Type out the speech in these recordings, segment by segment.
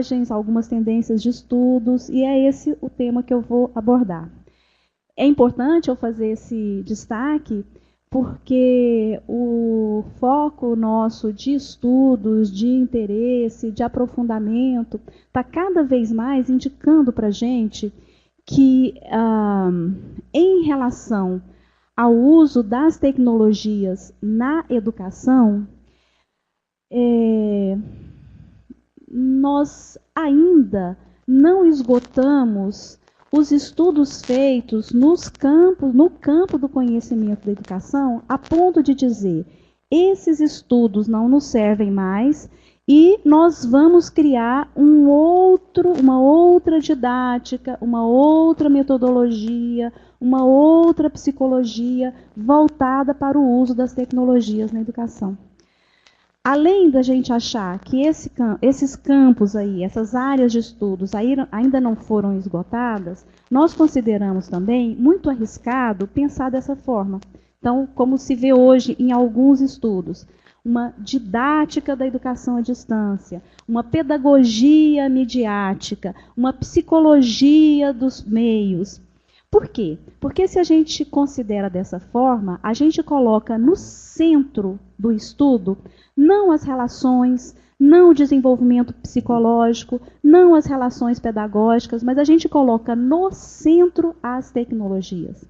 abordagens, algumas tendências de estudos, e é esse o tema que eu vou abordar. É importante eu fazer esse destaque porque o foco nosso de estudos, de interesse, de aprofundamento, está cada vez mais indicando para a gente que, em relação ao uso das tecnologias na educação, nós ainda não esgotamos os estudos feitos no campo do conhecimento da educação, a ponto de dizer, esses estudos não nos servem mais e nós vamos criar uma outra didática, uma outra metodologia, uma outra psicologia voltada para o uso das tecnologias na educação. Além da gente achar que esses campos aí, essas áreas de estudos ainda não foram esgotadas, nós consideramos também muito arriscado pensar dessa forma. Então, como se vê hoje em alguns estudos, uma didática da educação à distância, uma pedagogia midiática, uma psicologia dos meios. Por quê? Porque se a gente considera dessa forma, a gente coloca no centro do estudo não as relações, não o desenvolvimento psicológico, não as relações pedagógicas, mas a gente coloca no centro as tecnologias.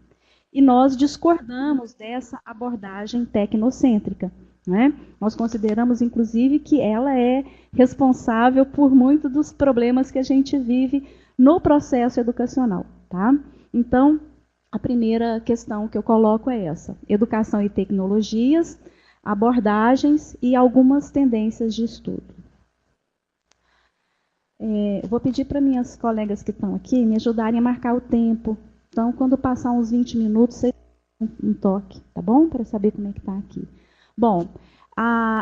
E nós discordamos dessa abordagem tecnocêntrica, né? Nós consideramos, inclusive, que ela é responsável por muitos dos problemas que a gente vive no processo educacional, tá? Então, a primeira questão que eu coloco é essa: educação e tecnologias, abordagens e algumas tendências de estudo. Vou pedir para minhas colegas que estão aqui me ajudarem a marcar o tempo. Então, quando passar uns 20 minutos, vocês dão um toque, tá bom? Para saber como é que está aqui. Bom,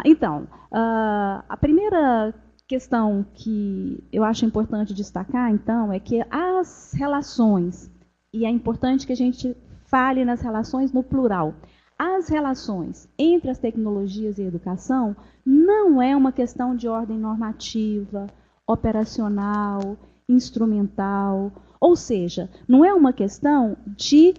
então, a primeira questão que eu acho importante destacar, então, é que as relações, e é importante que a gente fale nas relações no plural, as relações entre as tecnologias e a educação não é uma questão de ordem normativa, operacional, instrumental, ou seja, não é uma questão de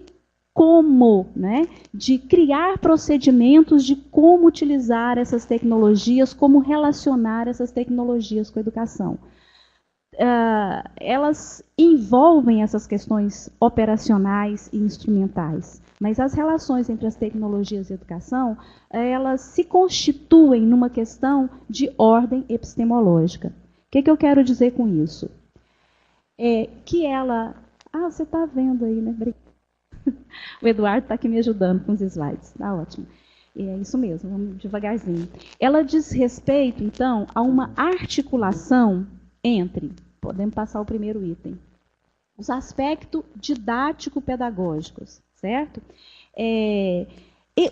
como, né, de criar procedimentos de como utilizar essas tecnologias, como relacionar essas tecnologias com a educação. Elas envolvem essas questões operacionais e instrumentais, mas as relações entre as tecnologias e a educação, elas se constituem numa questão de ordem epistemológica. O que eu quero dizer com isso? Que ela... você está vendo aí, né? O Eduardo está aqui me ajudando com os slides. Está ótimo. É isso mesmo, vamos devagarzinho. Ela diz respeito, então, a uma articulação entre... Podemos passar o primeiro item. Os aspectos didático-pedagógicos, certo? E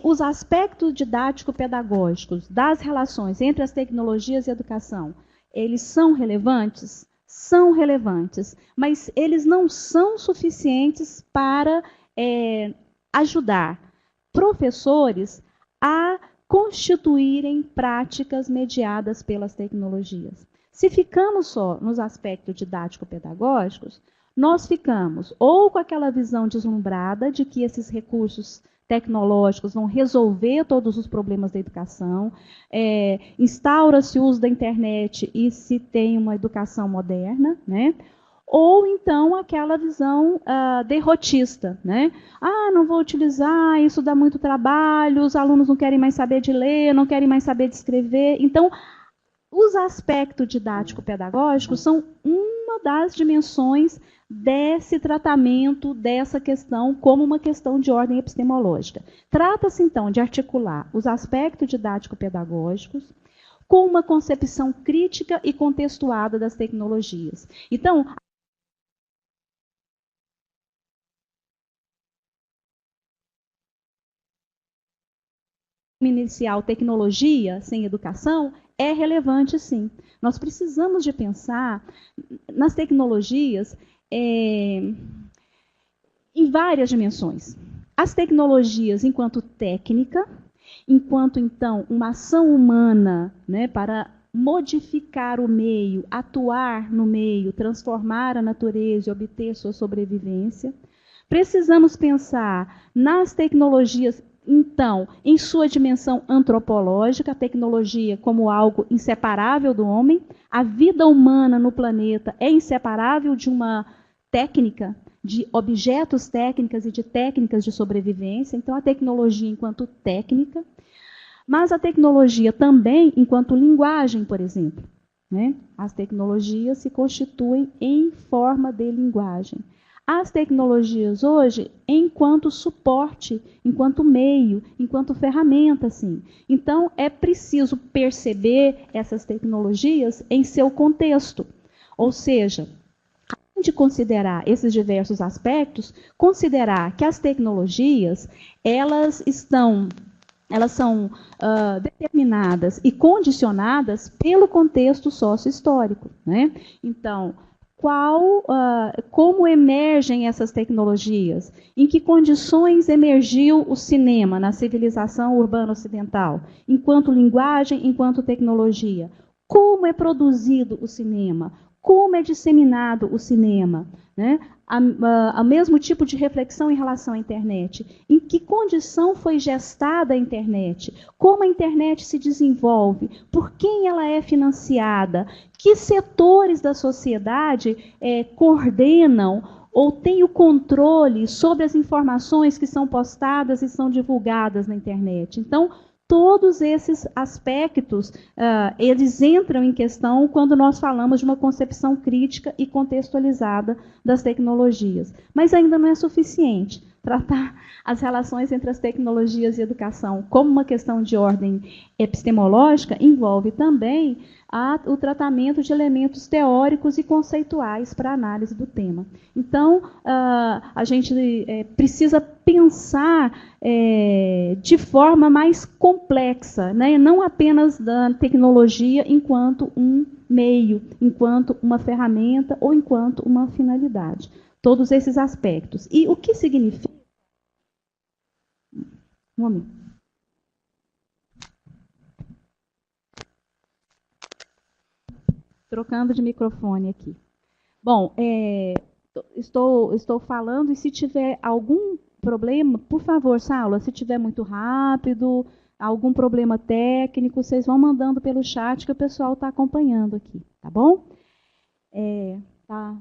os aspectos didático-pedagógicos das relações entre as tecnologias e a educação, eles são relevantes? São relevantes, mas eles não são suficientes para ajudar professores a constituírem práticas mediadas pelas tecnologias. Se ficamos só nos aspectos didático-pedagógicos, nós ficamos ou com aquela visão deslumbrada de que esses recursos tecnológicos vão resolver todos os problemas da educação, instaura-se o uso da internet e se tem uma educação moderna, né? Ou então aquela visão derrotista, né? Não vou utilizar, isso dá muito trabalho, os alunos não querem mais saber de ler, não querem mais saber de escrever. Então, os aspectos didático-pedagógicos são uma das dimensões desse tratamento, dessa questão, como uma questão de ordem epistemológica. Trata-se, então, de articular os aspectos didático-pedagógicos com uma concepção crítica e contextuada das tecnologias. Então, inicial, tecnologia sem educação, é relevante, sim. Nós precisamos de pensar nas tecnologias em várias dimensões. As tecnologias enquanto técnica, enquanto, então, uma ação humana, né, para modificar o meio, atuar no meio, transformar a natureza e obter sua sobrevivência. Precisamos pensar nas tecnologias, então, em sua dimensão antropológica, a tecnologia como algo inseparável do homem. A vida humana no planeta é inseparável de uma técnica, de objetos técnicas e de técnicas de sobrevivência. Então, a tecnologia enquanto técnica, mas a tecnologia também enquanto linguagem, por exemplo. Né? As tecnologias se constituem em forma de linguagem. As tecnologias hoje, enquanto suporte, enquanto meio, enquanto ferramenta, sim. Então, é preciso perceber essas tecnologias em seu contexto. Ou seja, além de considerar esses diversos aspectos, considerar que as tecnologias, elas são determinadas e condicionadas pelo contexto sócio-histórico. Né? Então, como emergem essas tecnologias? Em que condições emergiu o cinema na civilização urbana ocidental? Enquanto linguagem, enquanto tecnologia. Como é produzido o cinema? Como é disseminado o cinema? Né? O mesmo tipo de reflexão em relação à internet. Em que condição foi gestada a internet? Como a internet se desenvolve? Por quem ela é financiada? Que setores da sociedade coordenam ou têm o controle sobre as informações que são postadas e são divulgadas na internet? Então, todos esses aspectos, eles entram em questão quando nós falamos de uma concepção crítica e contextualizada das tecnologias. Mas ainda não é suficiente. Tratar as relações entre as tecnologias e a educação como uma questão de ordem epistemológica envolve também o tratamento de elementos teóricos e conceituais para a análise do tema. Então, a gente precisa pensar de forma mais complexa, né? Não apenas da tecnologia enquanto um meio, enquanto uma ferramenta ou enquanto uma finalidade. Todos esses aspectos. E o que significa... Um momento. Trocando de microfone aqui. Bom, estou falando, e se tiver algum problema, por favor, Saulo, se tiver muito rápido, algum problema técnico, vocês vão mandando pelo chat que o pessoal está acompanhando aqui, tá bom?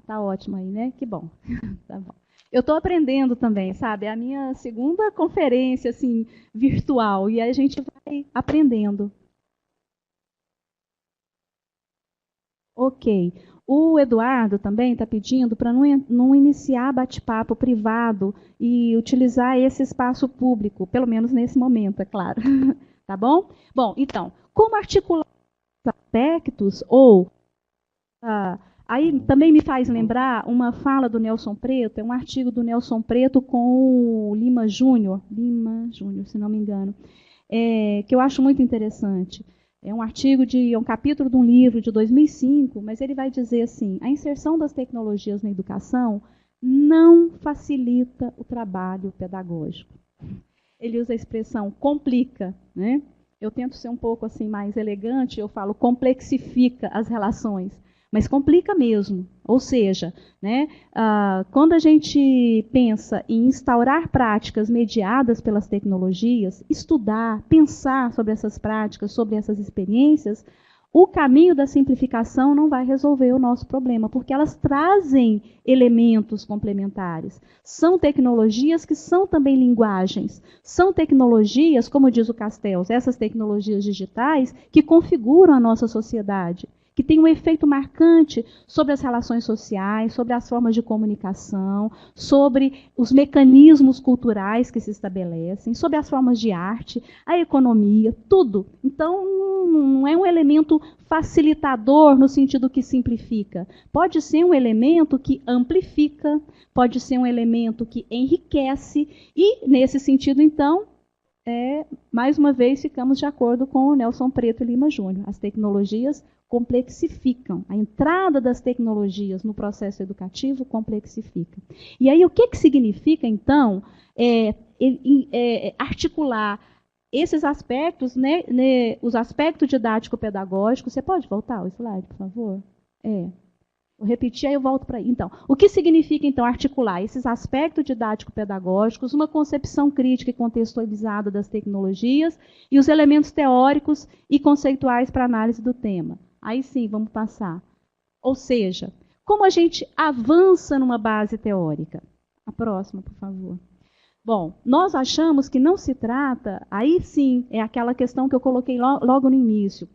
Tá ótimo aí, né? Que bom. Tá bom. Eu estou aprendendo também, sabe? É a minha segunda conferência assim, virtual, e aí a gente vai aprendendo. Ok. O Eduardo também está pedindo para não iniciar bate-papo privado e utilizar esse espaço público, pelo menos nesse momento, é claro. Tá bom? Bom, então, como articular os aspectos ou... aí também me faz lembrar uma fala do Nelson Preto, é um artigo do Nelson Preto com o Lima Júnior, se não me engano, que eu acho muito interessante. É um artigo um capítulo de um livro de 2005, mas ele vai dizer assim: a inserção das tecnologias na educação não facilita o trabalho pedagógico. Ele usa a expressão complica, né? Eu tento ser um pouco assim mais elegante, eu falo complexifica as relações, mas complica mesmo. Ou seja, né, quando a gente pensa em instaurar práticas mediadas pelas tecnologias, estudar, pensar sobre essas práticas, sobre essas experiências, o caminho da simplificação não vai resolver o nosso problema, porque elas trazem elementos complementares. São tecnologias que são também linguagens. São tecnologias, como diz o Castells, essas tecnologias digitais que configuram a nossa sociedade, que tem um efeito marcante sobre as relações sociais, sobre as formas de comunicação, sobre os mecanismos culturais que se estabelecem, sobre as formas de arte, a economia, tudo. Então, não é um elemento facilitador no sentido que simplifica. Pode ser um elemento que amplifica, pode ser um elemento que enriquece, e, nesse sentido, então, mais uma vez, ficamos de acordo com o Nelson Preto e Lima Júnior. As tecnologias complexificam. A entrada das tecnologias no processo educativo complexifica. E aí, o que significa, então, articular esses aspectos, os aspectos didático-pedagógicos, você pode voltar o slide, por favor? Vou repetir, aí eu volto para aí. Então, o que significa, então, articular esses aspectos didático-pedagógicos, uma concepção crítica e contextualizada das tecnologias e os elementos teóricos e conceituais para análise do tema? Aí sim, vamos passar. Ou seja, como a gente avança numa base teórica? A próxima, por favor. Bom, nós achamos que não se trata, aí sim, é aquela questão que eu coloquei logo no início.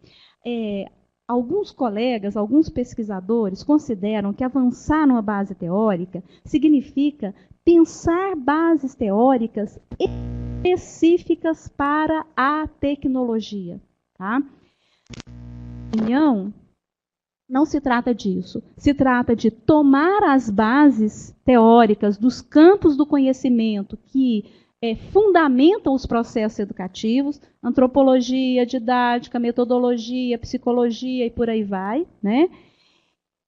Alguns colegas, alguns pesquisadores consideram que avançar numa base teórica significa pensar bases teóricas específicas para a tecnologia. Tá? Na minha opinião, não se trata disso. Se trata de tomar as bases teóricas dos campos do conhecimento que fundamentam os processos educativos, antropologia, didática, metodologia, psicologia e por aí vai, né?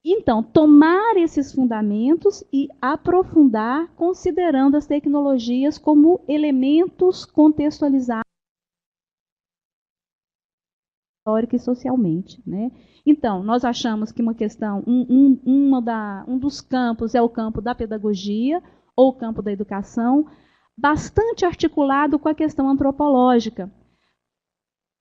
Então, tomar esses fundamentos e aprofundar, considerando as tecnologias como elementos contextualizados histórica e socialmente, né? Então, nós achamos que uma questão, um dos campos é o campo da pedagogia ou o campo da educação, bastante articulado com a questão antropológica,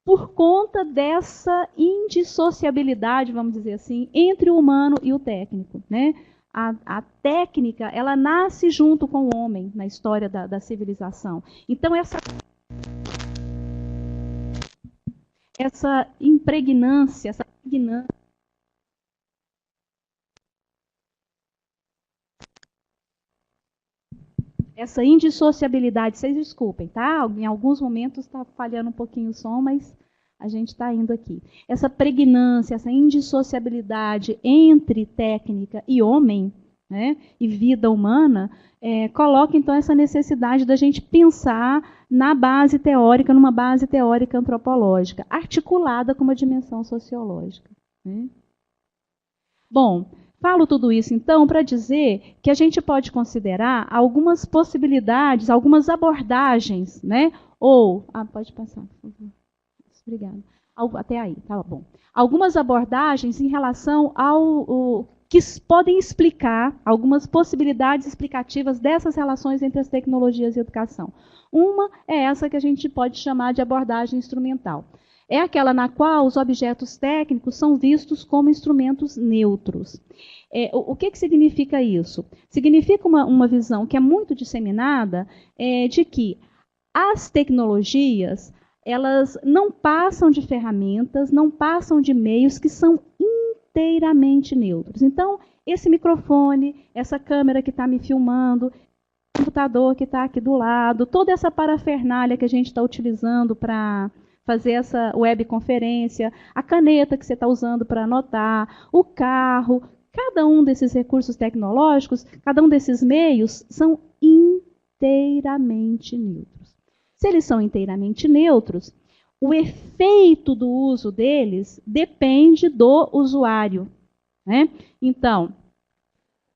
por conta dessa indissociabilidade, vamos dizer assim, entre o humano e o técnico, né? A técnica, ela nasce junto com o homem na história da civilização. Então, essa impregnância, essa indissociabilidade, vocês desculpem, tá? Em alguns momentos está falhando um pouquinho o som, mas a gente está indo aqui. Essa pregnância, essa indissociabilidade entre técnica e homem, né, e vida humana, coloca então essa necessidade da gente pensar na base teórica, numa base teórica antropológica, articulada com uma dimensão sociológica. Né? Bom, falo tudo isso, então, para dizer que a gente pode considerar algumas possibilidades, algumas abordagens, né? Ou... pode passar, por favor. Obrigada. Até aí, tá bom. Algumas abordagens em relação ao que podem explicar, algumas possibilidades explicativas dessas relações entre as tecnologias e a educação. Uma é essa que a gente pode chamar de abordagem instrumental. É aquela na qual os objetos técnicos são vistos como instrumentos neutros. O que significa isso? Significa uma visão que é muito disseminada de que as tecnologias, elas não passam de ferramentas, não passam de meios que são inteiramente neutros. Então, esse microfone, essa câmera que está me filmando, o computador que está aqui do lado, toda essa parafernália que a gente está utilizando para fazer essa webconferência, a caneta que você está usando para anotar, o carro, cada um desses recursos tecnológicos, cada um desses meios são inteiramente neutros. Se eles são inteiramente neutros, o efeito do uso deles depende do usuário. Né? Então,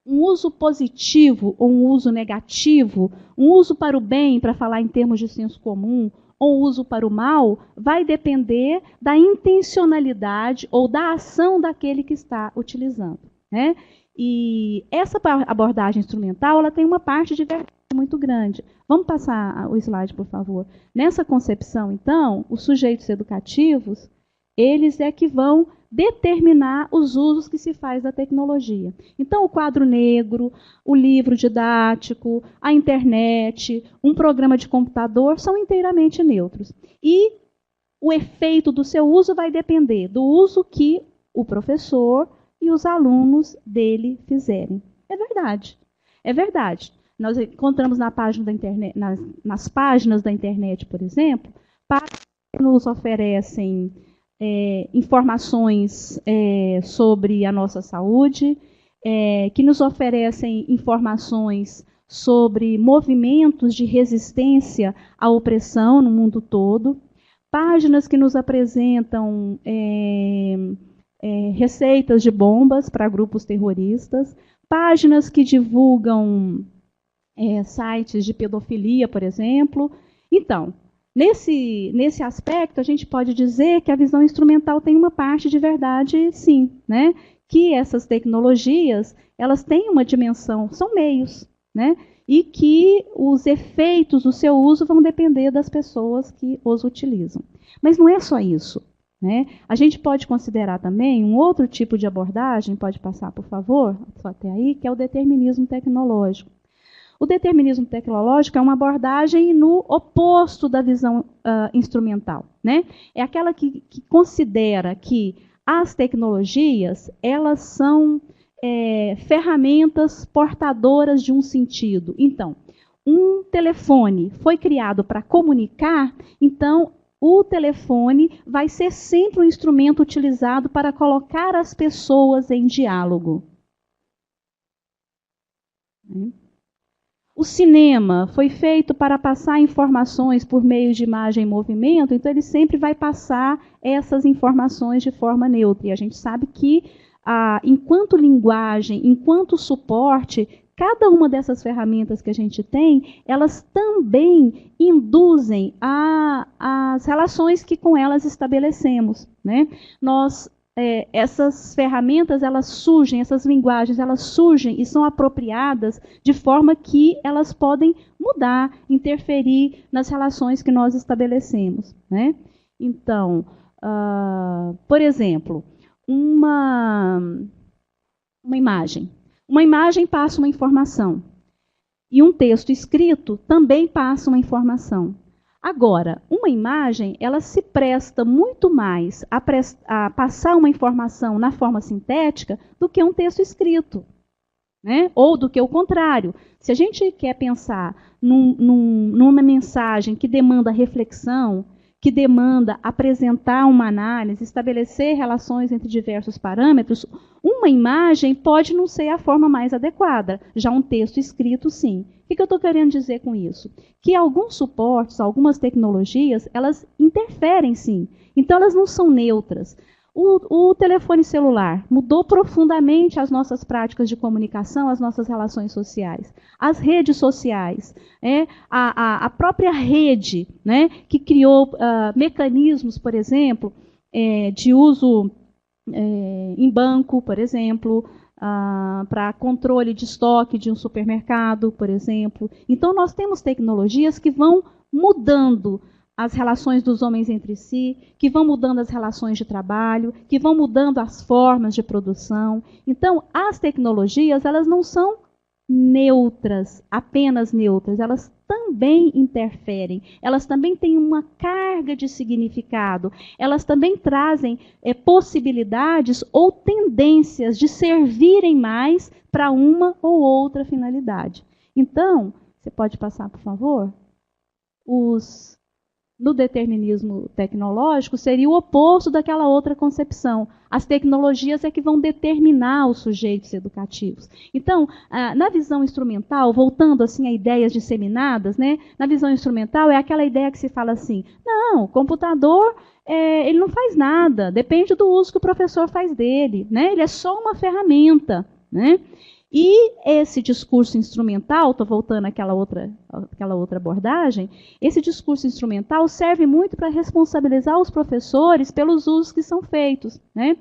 um uso positivo ou um uso negativo, um uso para o bem, para falar em termos de senso comum, ou uso para o mal, vai depender da intencionalidade ou da ação daquele que está utilizando. Né? E essa abordagem instrumental, ela tem uma parte de verdade muito grande. Vamos passar o slide, por favor. Nessa concepção, então, os sujeitos educativos, eles é que vão determinar os usos que se faz da tecnologia. Então, o quadro negro, o livro didático, a internet, um programa de computador são inteiramente neutros. E o efeito do seu uso vai depender do uso que o professor e os alunos dele fizerem. É verdade. É verdade. Nós encontramos na página da internet, nas páginas da internet, por exemplo, páginas que nos oferecem informações sobre a nossa saúde, que nos oferecem informações sobre movimentos de resistência à opressão no mundo todo, páginas que nos apresentam receitas de bombas para grupos terroristas, páginas que divulgam sites de pedofilia, por exemplo. Então, nesse aspecto, a gente pode dizer que a visão instrumental tem uma parte de verdade, sim, né? Que essas tecnologias, elas têm uma dimensão, são meios, né? E que os efeitos do seu uso vão depender das pessoas que os utilizam. Mas não é só isso, né? A gente pode considerar também um outro tipo de abordagem, pode passar, por favor, só até aí, que é o determinismo tecnológico. O determinismo tecnológico é uma abordagem no oposto da visão instrumental, né? É aquela que considera que as tecnologias, elas são ferramentas portadoras de um sentido. Então, um telefone foi criado para comunicar, então o telefone vai ser sempre um instrumento utilizado para colocar as pessoas em diálogo. O cinema foi feito para passar informações por meio de imagem e movimento, então ele sempre vai passar essas informações de forma neutra. E a gente sabe que, enquanto linguagem, enquanto suporte, cada uma dessas ferramentas que a gente tem, elas também induzem as relações que com elas estabelecemos, né? Essas ferramentas, elas surgem, essas linguagens, elas surgem e são apropriadas de forma que elas podem mudar, interferir nas relações que nós estabelecemos, né? Então, por exemplo, uma imagem. Uma imagem passa uma informação. E um texto escrito também passa uma informação. Agora, uma imagem, ela se presta muito mais a passar uma informação na forma sintética do que um texto escrito, né? Ou do que o contrário. Se a gente quer pensar numa mensagem que demanda reflexão, que demanda apresentar uma análise, estabelecer relações entre diversos parâmetros, uma imagem pode não ser a forma mais adequada. Já um texto escrito, sim. O que eu estou querendo dizer com isso? Que alguns suportes, algumas tecnologias, elas interferem, sim. Então, elas não são neutras. O telefone celular mudou profundamente as nossas práticas de comunicação, as nossas relações sociais. As redes sociais, a própria rede, né, que criou mecanismos, por exemplo, de uso em banco, por exemplo, para controle de estoque de um supermercado, por exemplo. Então, nós temos tecnologias que vão mudando as relações dos homens entre si, que vão mudando as relações de trabalho, que vão mudando as formas de produção. Então, as tecnologias, elas não são neutras, apenas neutras, elas também interferem, elas também têm uma carga de significado, elas também trazem possibilidades ou tendências de servirem mais para uma ou outra finalidade. Então, você pode passar, por favor? No determinismo tecnológico, seria o oposto daquela outra concepção. As tecnologias é que vão determinar os sujeitos educativos. Então, na visão instrumental, voltando assim a ideias disseminadas, né, na visão instrumental é aquela ideia que se fala assim, não, o computador ele não faz nada, depende do uso que o professor faz dele, né, ele é só uma ferramenta, né? E esse discurso instrumental, estou voltando àquela outra abordagem, esse discurso instrumental serve muito para responsabilizar os professores pelos usos que são feitos, né?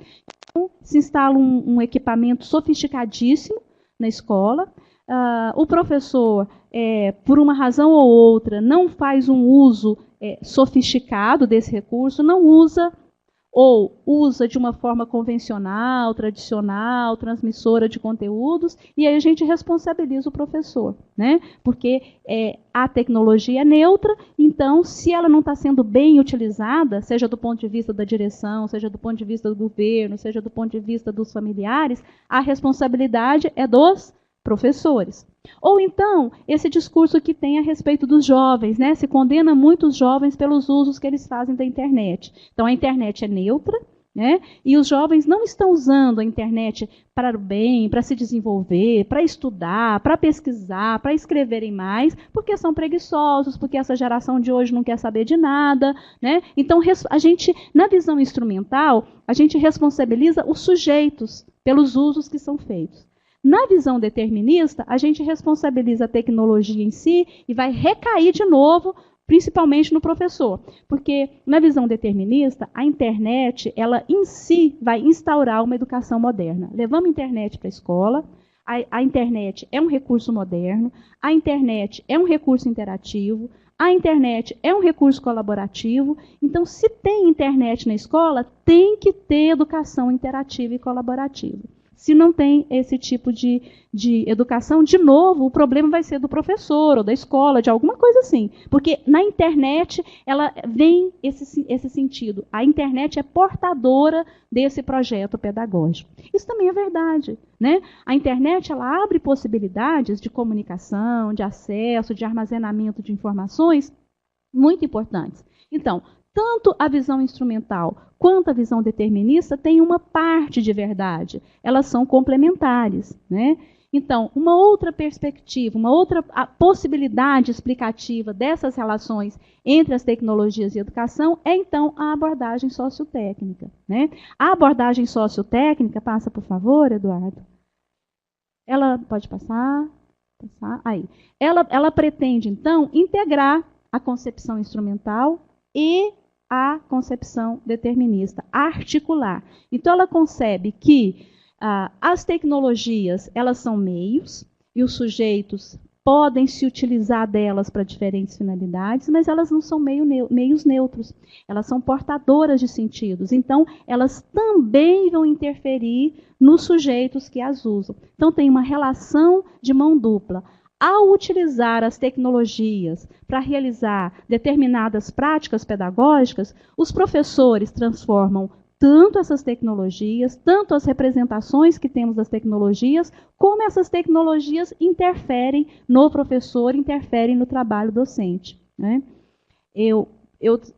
Então, se instala um equipamento sofisticadíssimo na escola, o professor, por uma razão ou outra, não faz um uso sofisticado desse recurso, não usa ou usa de uma forma convencional, tradicional, transmissora de conteúdos, e aí a gente responsabiliza o professor, né? Porque a tecnologia é neutra, então, se ela não está sendo bem utilizada, seja do ponto de vista da direção, seja do ponto de vista do governo, seja do ponto de vista dos familiares, a responsabilidade é dos professores. Ou então, esse discurso que tem a respeito dos jovens, né? Se condena muito os jovens pelos usos que eles fazem da internet. Então, a internet é neutra, né? E os jovens não estão usando a internet para o bem, para se desenvolver, para estudar, para pesquisar, para escreverem mais, porque são preguiçosos, porque essa geração de hoje não quer saber de nada, né? Então, a gente, na visão instrumental, a gente responsabiliza os sujeitos pelos usos que são feitos. Na visão determinista, a gente responsabiliza a tecnologia em si e vai recair de novo principalmente no professor, porque na visão determinista, a internet, ela em si vai instaurar uma educação moderna. Levamos a internet para a escola, a internet é um recurso moderno, a internet é um recurso interativo, a internet é um recurso colaborativo. Então, se tem internet na escola, tem que ter educação interativa e colaborativa. Se não tem esse tipo de educação, de novo, o problema vai ser do professor ou da escola, de alguma coisa assim. Porque na internet, ela vem esse sentido. A internet é portadora desse projeto pedagógico. Isso também é verdade, né? A internet, ela abre possibilidades de comunicação, de acesso, de armazenamento de informações muito importantes. Então, tanto a visão instrumental quanto a visão determinista têm uma parte de verdade. Elas são complementares, né? Então, uma outra perspectiva, uma outra possibilidade explicativa dessas relações entre as tecnologias e a educação é, então, a abordagem sociotécnica, né? A abordagem sociotécnica, passa, por favor, Eduardo. Ela pode passar aí. Ela pretende, então, integrar a concepção instrumental e a concepção determinista, articular. Então, ela concebe que as tecnologias, elas são meios, e os sujeitos podem se utilizar delas para diferentes finalidades, mas elas não são meios neutros. Elas são portadoras de sentidos. Então, elas também vão interferir nos sujeitos que as usam. Então, tem uma relação de mão dupla. Ao utilizar as tecnologias para realizar determinadas práticas pedagógicas, os professores transformam tanto essas tecnologias, tanto as representações que temos das tecnologias, como essas tecnologias interferem no professor, interferem no trabalho docente, né? Eu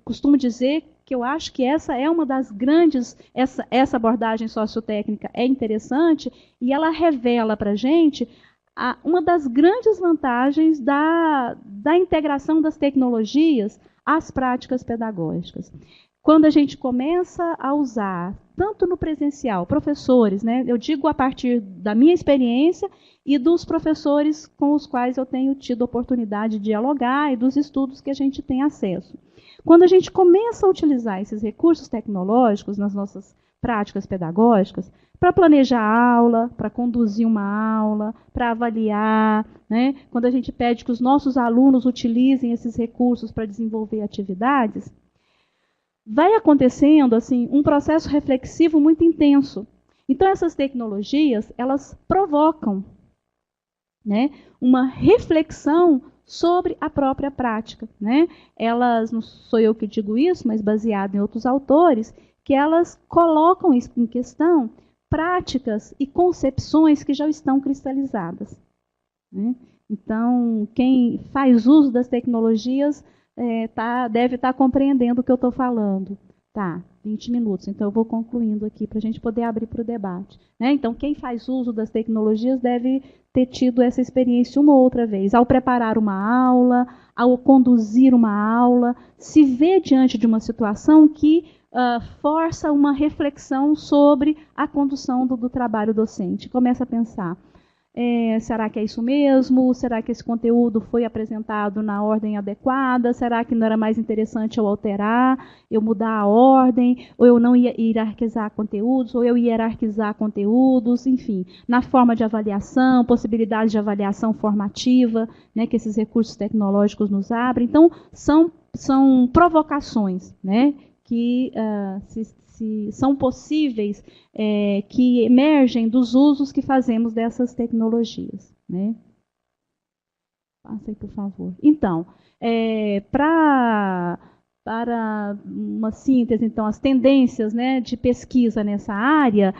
costumo dizer que eu acho que essa é uma das grandes, essa abordagem sociotécnica é interessante e ela revela para a gente uma das grandes vantagens da integração das tecnologias às práticas pedagógicas. Quando a gente começa a usar, tanto no presencial, professores, né, eu digo a partir da minha experiência e dos professores com os quais eu tenho tido oportunidade de dialogar e dos estudos que a gente tem acesso. Quando a gente começa a utilizar esses recursos tecnológicos nas nossas práticas pedagógicas, para planejar a aula, para conduzir uma aula, para avaliar, né? Quando a gente pede que os nossos alunos utilizem esses recursos para desenvolver atividades, vai acontecendo assim um processo reflexivo muito intenso. Então, essas tecnologias, elas provocam, né, uma reflexão sobre a própria prática, né? Elas, não sou eu que digo isso, mas baseado em outros autores, que elas colocam isso em questão práticas e concepções que já estão cristalizadas, né? Então, quem faz uso das tecnologias deve estar compreendendo o que eu estou falando. Tá, 20 minutos, então eu vou concluindo aqui para a gente poder abrir para o debate, né? Então, quem faz uso das tecnologias deve ter tido essa experiência uma ou outra vez, ao preparar uma aula, ao conduzir uma aula, se vê diante de uma situação que força uma reflexão sobre a condução do trabalho docente. Começa a pensar, será que é isso mesmo? Será que esse conteúdo foi apresentado na ordem adequada? Será que não era mais interessante eu alterar, eu mudar a ordem, ou eu não hierarquizar conteúdos, ou eu hierarquizar conteúdos, enfim, na forma de avaliação, possibilidades de avaliação formativa, né, que esses recursos tecnológicos nos abrem. Então, são provocações, né, que são possíveis, que emergem dos usos que fazemos dessas tecnologias, né? Passa aí, por favor. Então, para uma síntese, então, as tendências, né, de pesquisa nessa área,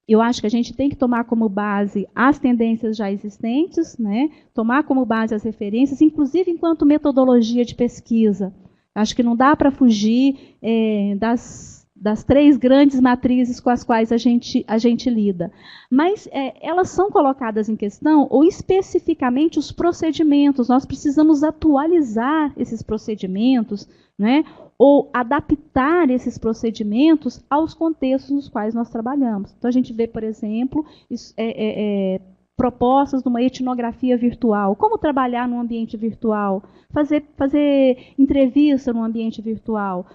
eu acho que a gente tem que tomar como base as tendências já existentes, né? Tomar como base as referências, inclusive enquanto metodologia de pesquisa. Acho que não dá para fugir das três grandes matrizes com as quais a gente lida. Mas elas são colocadas em questão, ou especificamente os procedimentos. Nós precisamos atualizar esses procedimentos, né? Ou adaptar esses procedimentos aos contextos nos quais nós trabalhamos. Então, a gente vê, por exemplo, propostas de uma etnografia virtual, como trabalhar num ambiente virtual, fazer entrevista num ambiente virtual,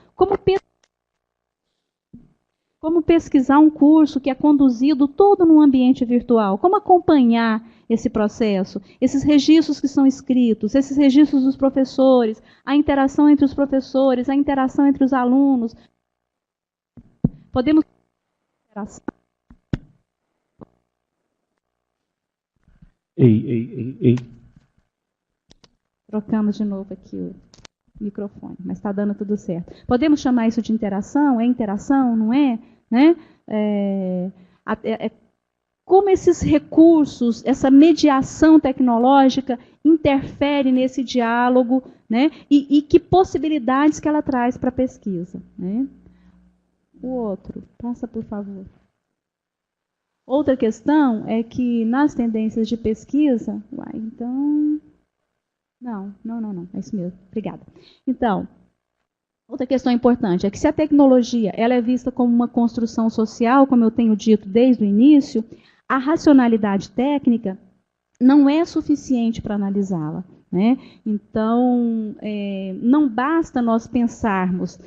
como pesquisar um curso que é conduzido todo num ambiente virtual, como acompanhar esse processo, esses registros que são escritos, esses registros dos professores, a interação entre os professores, a interação entre os alunos. Podemos... Ei. Trocamos de novo aqui o microfone, mas está dando tudo certo. Podemos chamar isso de interação? É interação, não é? Né? Como esses recursos, essa mediação tecnológica interfere nesse diálogo, né? E que possibilidades que ela traz para a pesquisa. Né? O outro, passa por favor. Outra questão é que nas tendências de pesquisa, então... Não, é isso mesmo, obrigada. Então, outra questão importante é que se a tecnologia ela é vista como uma construção social, como eu tenho dito desde o início, a racionalidade técnica não é suficiente para analisá-la. Né? Então, não basta nós pensarmos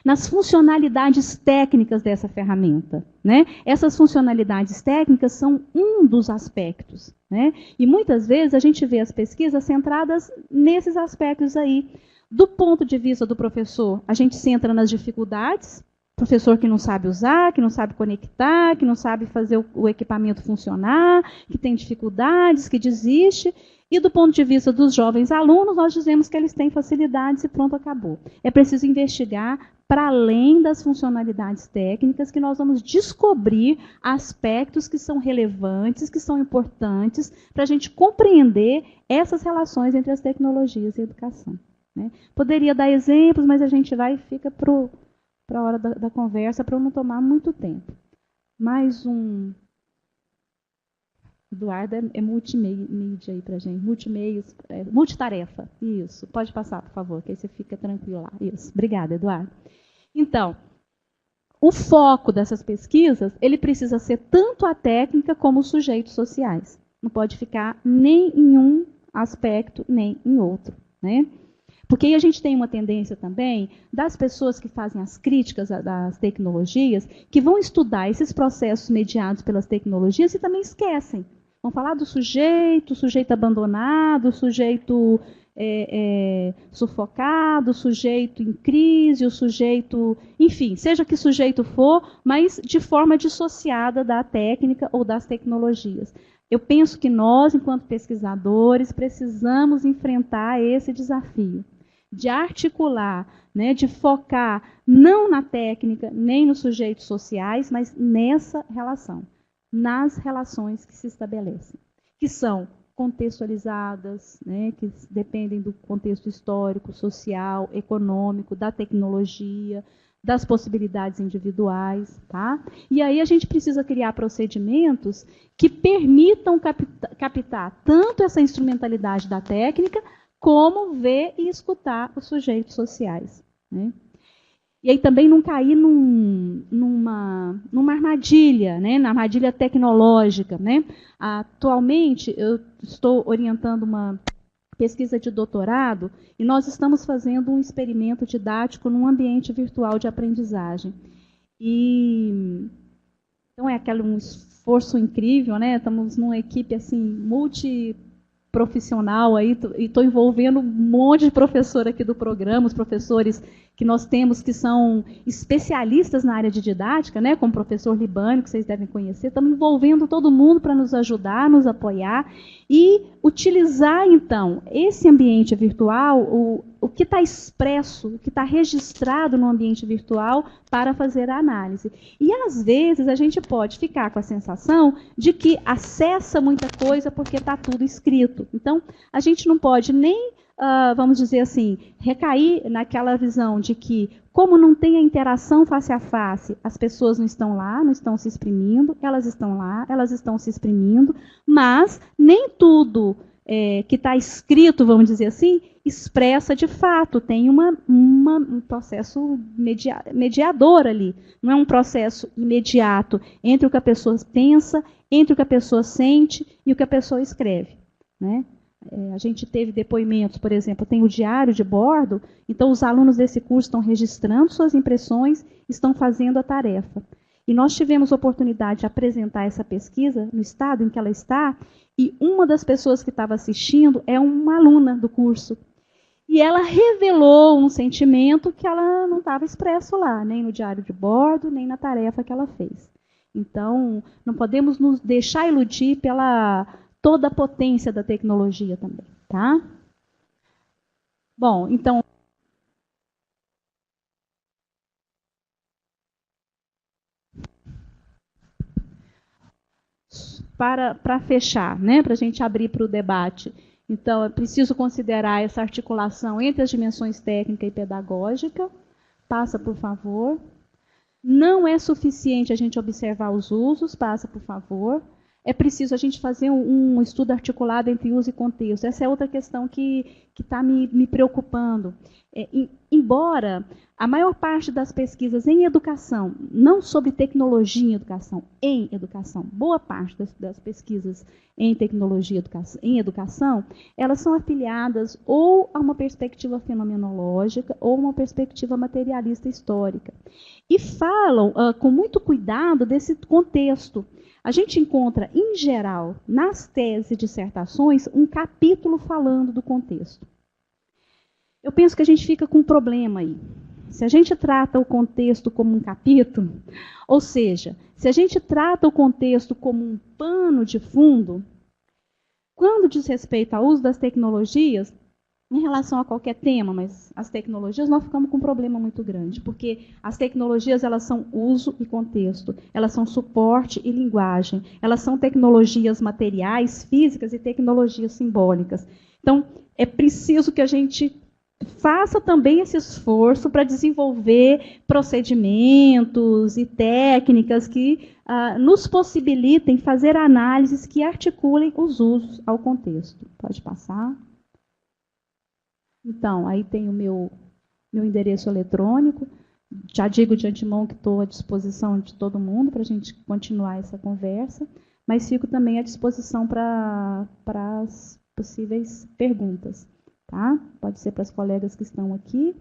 nas funcionalidades técnicas dessa ferramenta. Né? Essas funcionalidades técnicas são um dos aspectos. Né? E muitas vezes a gente vê as pesquisas centradas nesses aspectos aí. Do ponto de vista do professor, a gente centra nas dificuldades, professor que não sabe usar, que não sabe conectar, que não sabe fazer o equipamento funcionar, que tem dificuldades, que desiste. E do ponto de vista dos jovens alunos, nós dizemos que eles têm facilidades e pronto, acabou. É preciso investigar para além das funcionalidades técnicas, que nós vamos descobrir aspectos que são relevantes, que são importantes, para a gente compreender essas relações entre as tecnologias e a educação. Né? Poderia dar exemplos, mas a gente vai e fica para a hora da conversa, para eu não tomar muito tempo. Mais um... Eduardo é multimídia aí para a gente, multitarefa, isso. Pode passar, por favor, que aí você fica tranquilo lá. Isso, obrigada, Eduardo. Então, o foco dessas pesquisas, ele precisa ser tanto a técnica como os sujeitos sociais. Não pode ficar nem em um aspecto, nem em outro. Né? Porque aí a gente tem uma tendência também das pessoas que fazem as críticas das tecnologias, que vão estudar esses processos mediados pelas tecnologias e também esquecem. Vão falar do sujeito, o sujeito abandonado, o sujeito sufocado, o sujeito em crise, o sujeito... Enfim, seja que sujeito for, mas de forma dissociada da técnica ou das tecnologias. Eu penso que nós, enquanto pesquisadores, precisamos enfrentar esse desafio de articular, né, de focar não na técnica, nem nos sujeitos sociais, mas nessa relação, nas relações que se estabelecem, que são contextualizadas, né, que dependem do contexto histórico, social, econômico, da tecnologia, das possibilidades individuais. Tá? E aí a gente precisa criar procedimentos que permitam captar tanto essa instrumentalidade da técnica, como ver e escutar os sujeitos sociais. Né? E aí também não cair numa armadilha, né? Na armadilha tecnológica. Né? Atualmente, eu estou orientando uma pesquisa de doutorado e nós estamos fazendo um experimento didático num ambiente virtual de aprendizagem. Então é um esforço incrível, né? Estamos numa equipe assim, multiprofissional aí, e estou envolvendo um monte de professor aqui do programa, os professores que nós temos que são especialistas na área de didática, né, como o professor Libânio, que vocês devem conhecer. Estamos envolvendo todo mundo para nos ajudar, nos apoiar e utilizar, então, esse ambiente virtual, o que está expresso, o que está registrado no ambiente virtual para fazer a análise. E, às vezes, a gente pode ficar com a sensação de que acessa muita coisa porque está tudo escrito. Então, a gente não pode nem... vamos dizer assim, recair naquela visão de que, como não tem a interação face a face, as pessoas não estão lá, não estão se exprimindo, elas estão lá, elas estão se exprimindo, mas nem tudo que está escrito, vamos dizer assim, expressa de fato, tem um processo mediador ali. Não é um processo imediato entre o que a pessoa pensa, entre o que a pessoa sente e o que a pessoa escreve. Né? A gente teve depoimentos, por exemplo, tem o diário de bordo, então os alunos desse curso estão registrando suas impressões, estão fazendo a tarefa. E nós tivemos a oportunidade de apresentar essa pesquisa no estado em que ela está, e uma das pessoas que estava assistindo é uma aluna do curso. E ela revelou um sentimento que ela não estava expresso lá, nem no diário de bordo, nem na tarefa que ela fez. Então, não podemos nos deixar iludir pela toda a potência da tecnologia também, tá? Bom, então para fechar, né, para a gente abrir para o debate. Então, é preciso considerar essa articulação entre as dimensões técnica e pedagógica. Passa, por favor. Não é suficiente a gente observar os usos, passa, por favor. É preciso a gente fazer um estudo articulado entre uso e contexto. Essa é outra questão que está me preocupando. Embora a maior parte das pesquisas em educação, não sobre tecnologia em educação, em educação, boa parte das pesquisas em tecnologia em educação, elas são afiliadas ou a uma perspectiva fenomenológica ou uma perspectiva materialista histórica. E falam com muito cuidado desse contexto. A gente encontra, em geral, nas teses e dissertações, um capítulo falando do contexto. Eu penso que a gente fica com um problema aí. Se a gente trata o contexto como um capítulo, ou seja, se a gente trata o contexto como um pano de fundo, quando diz respeito ao uso das tecnologias, em relação a qualquer tema, mas as tecnologias, nós ficamos com um problema muito grande, porque as tecnologias, elas são uso e contexto, elas são suporte e linguagem, elas são tecnologias materiais, físicas e tecnologias simbólicas. Então, é preciso que a gente faça também esse esforço para desenvolver procedimentos e técnicas que nos possibilitem fazer análises que articulem os usos ao contexto. Pode passar. Então, aí tem o meu endereço eletrônico. Já digo de antemão que estou à disposição de todo mundo para a gente continuar essa conversa, mas fico também à disposição para as possíveis perguntas. Tá? Pode ser para as colegas que estão aqui,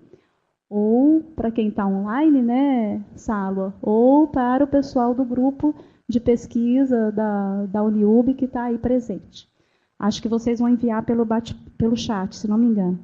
ou para quem está online, né, Sálua, ou para o pessoal do grupo de pesquisa da Uniub que está aí presente. Acho que vocês vão enviar pelo chat, se não me engano.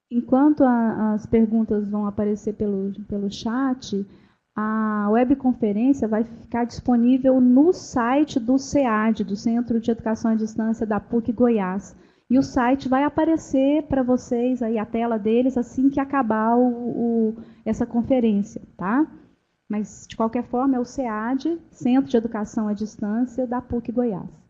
Enquanto as perguntas vão aparecer pelo chat, a webconferência vai ficar disponível no site do CEAD, do Centro de Educação à Distância da PUC Goiás. E o site vai aparecer para vocês, aí a tela deles, assim que acabar essa conferência, tá? Mas, de qualquer forma, é o CEAD, Centro de Educação à Distância da PUC Goiás.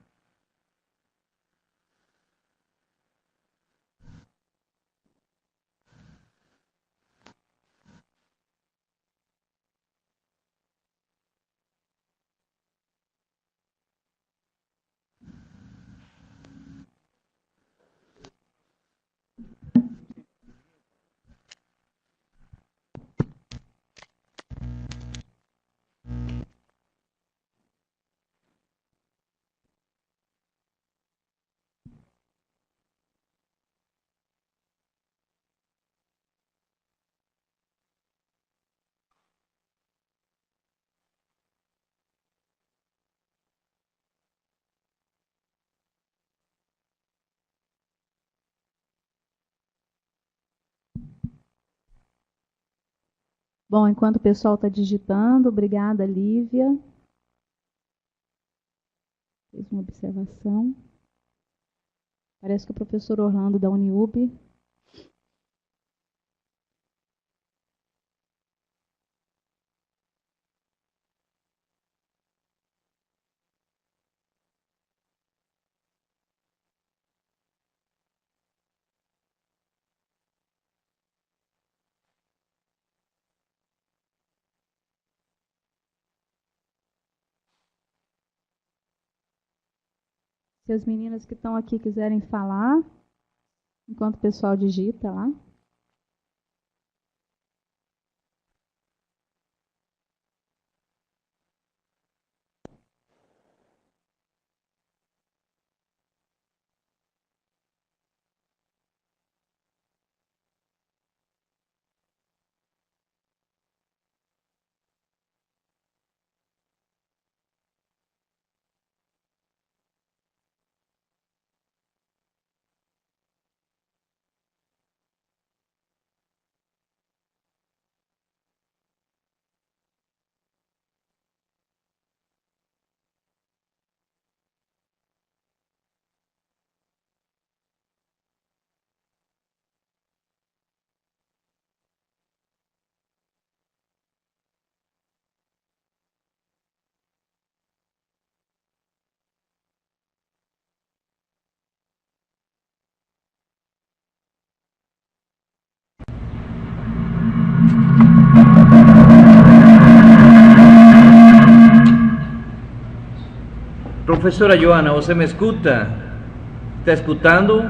Bom, enquanto o pessoal está digitando, obrigada, Lívia. Fez uma observação. Parece que o professor Orlando da Uniub. Se as meninas que estão aqui quiserem falar, enquanto o pessoal digita lá. Professora Joana, você me escuta? Está escutando?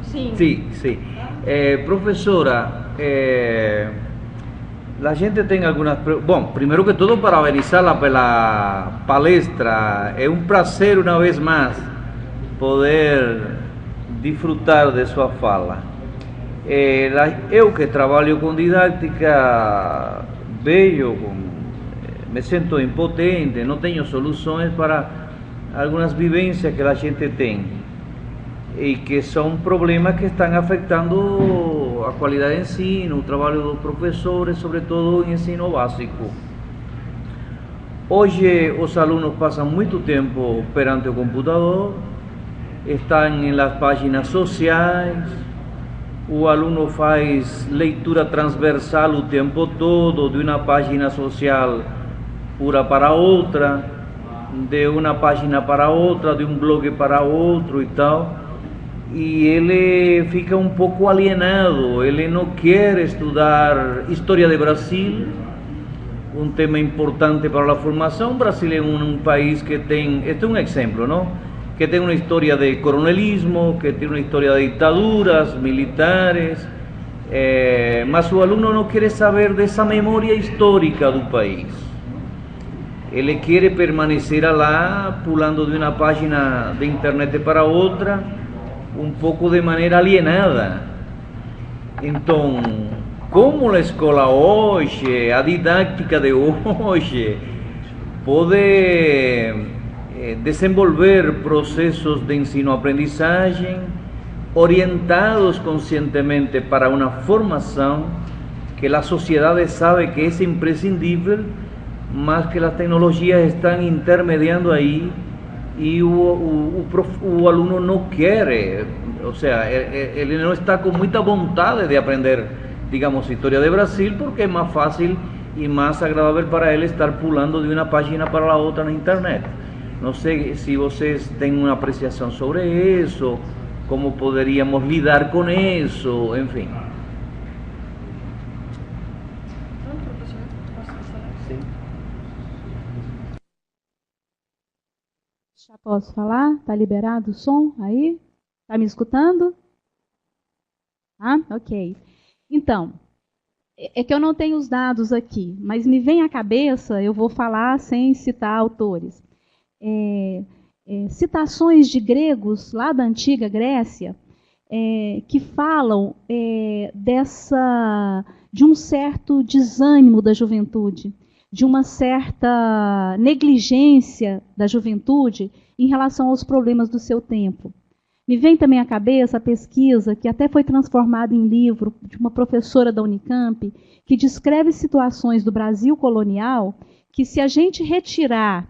Sim. Sí, sí. Professora, a gente tem algumas... Bom, primeiro que tudo, parabenizá-la pela palestra. É um prazer, uma vez mais, poder desfrutar de sua fala. Eu que trabalho com didática, vejo, me sinto impotente, não tenho soluções para algumas vivências que a gente tem e que são problemas que estão afetando a qualidade de ensino, o trabalho dos professores, sobretudo o ensino básico. Hoje os alunos passam muito tempo perante o computador, estão nas páginas sociais, o aluno faz leitura transversal o tempo todo, de uma página social pura para outra, de uma página para outra, de um blog para outro e tal, e ele fica um pouco alienado, ele não quer estudar História do Brasil, um tema importante para a formação. O Brasil é um país que tem, este é um exemplo, não? Que tem uma história de coronelismo, que tem uma história de ditaduras militares, mas o aluno não quer saber dessa memória histórica do país. Ele quer permanecer lá, pulando de uma página de internet para outra, um pouco de maneira alienada. Então, como a escola hoje, a didática de hoje, pode desenvolver processos de ensino-aprendizagem orientados conscientemente para uma formação que a sociedade sabe que é imprescindível, mas que as tecnologias estão intermediando aí e o aluno não quer, ou seja, ele não está com muita vontade de aprender, digamos, História do Brasil, porque é mais fácil e mais agradável para ele estar pulando de uma página para a outra na internet. Não sei se vocês têm uma apreciação sobre isso, como poderíamos lidar com isso, enfim. Já posso falar? Está liberado o som aí? Está me escutando? Ah, ok. Então, é que eu não tenho os dados aqui, mas me vem à cabeça, eu vou falar sem citar autores. Citações de gregos lá da antiga Grécia que falam de um certo desânimo da juventude, de uma certa negligência da juventude em relação aos problemas do seu tempo. Me vem também à cabeça a pesquisa, que até foi transformada em livro, de uma professora da Unicamp, que descreve situações do Brasil colonial que se a gente retirar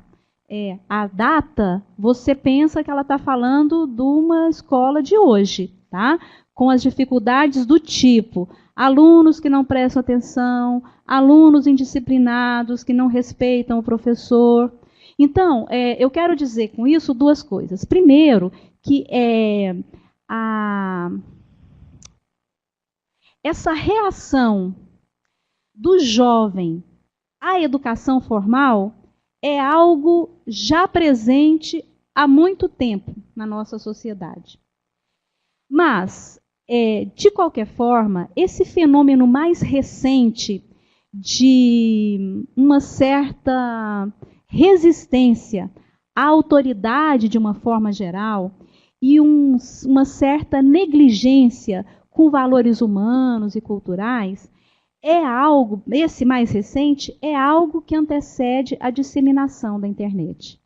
a data, você pensa que ela está falando de uma escola de hoje, tá? Com as dificuldades do tipo alunos que não prestam atenção, alunos indisciplinados, que não respeitam o professor. Então, eu quero dizer com isso duas coisas. Primeiro, que essa reação do jovem à educação formal é algo já presente há muito tempo na nossa sociedade. Mas, de qualquer forma, esse fenômeno mais recente de uma certa resistência à autoridade de uma forma geral e uma certa negligência com valores humanos e culturais, esse mais recente, é algo que antecede a disseminação da internet.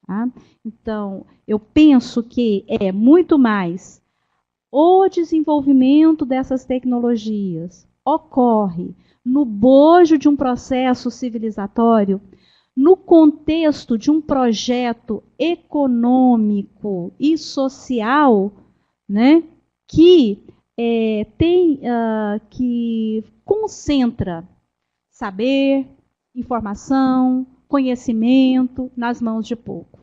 Tá? Então, eu penso que é muito mais o desenvolvimento dessas tecnologias ocorre no bojo de um processo civilizatório, no contexto de um projeto econômico e social, né, que que concentra saber, informação, conhecimento nas mãos de poucos.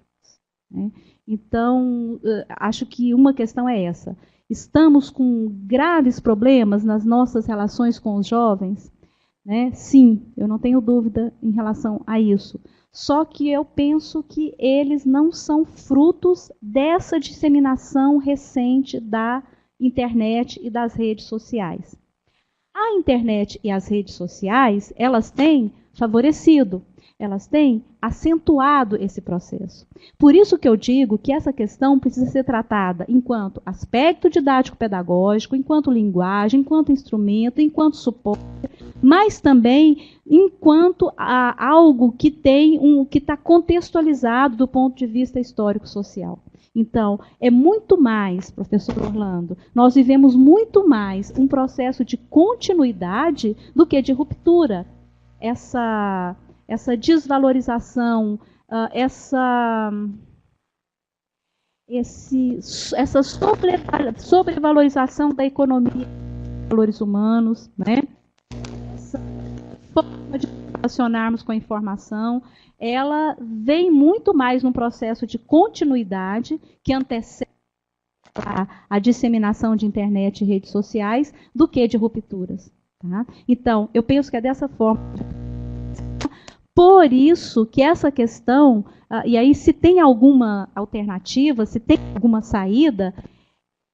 Né? Então, acho que uma questão é essa. Estamos com graves problemas nas nossas relações com os jovens? Né? Sim, eu não tenho dúvida em relação a isso. Só que eu penso que eles não são frutos dessa disseminação recente da internet e das redes sociais. A internet e as redes sociais, elas têm favorecido, elas têm acentuado esse processo. Por isso que eu digo que essa questão precisa ser tratada enquanto aspecto didático-pedagógico, enquanto linguagem, enquanto instrumento, enquanto suporte, mas também enquanto algo que está contextualizado do ponto de vista histórico-social. Então, é muito mais, professor Orlando, nós vivemos muito mais um processo de continuidade do que de ruptura. Essa desvalorização, essa sobrevalorização da economia dos valores humanos, né? Essa forma de relacionarmos com a informação, ela vem muito mais num processo de continuidade que antecede a disseminação de internet e redes sociais do que de rupturas. Tá? Então, eu penso que é dessa forma. Por isso que essa questão, e aí se tem alguma alternativa, se tem alguma saída,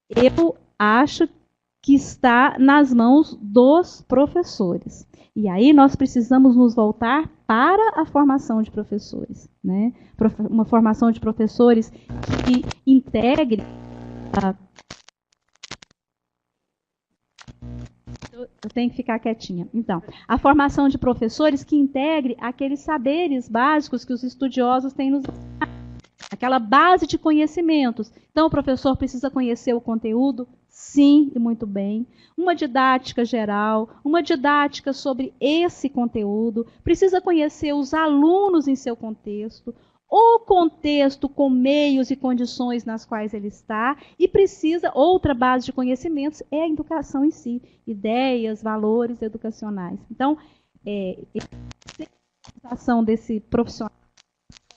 eu acho que está nas mãos dos professores. E aí nós precisamos nos voltar para a formação de professores. Né? Uma formação de professores que integre eu tenho que ficar quietinha. Então, a formação de professores que integre aqueles saberes básicos que os estudiosos têm nos aquela base de conhecimentos. Então, o professor precisa conhecer o conteúdo, sim, e muito bem. Uma didática geral, uma didática sobre esse conteúdo, precisa conhecer os alunos em seu contexto, o contexto com meios e condições nas quais ele está, e precisa, outra base de conhecimentos é a educação em si, ideias, valores educacionais. Então, a ação desse profissional,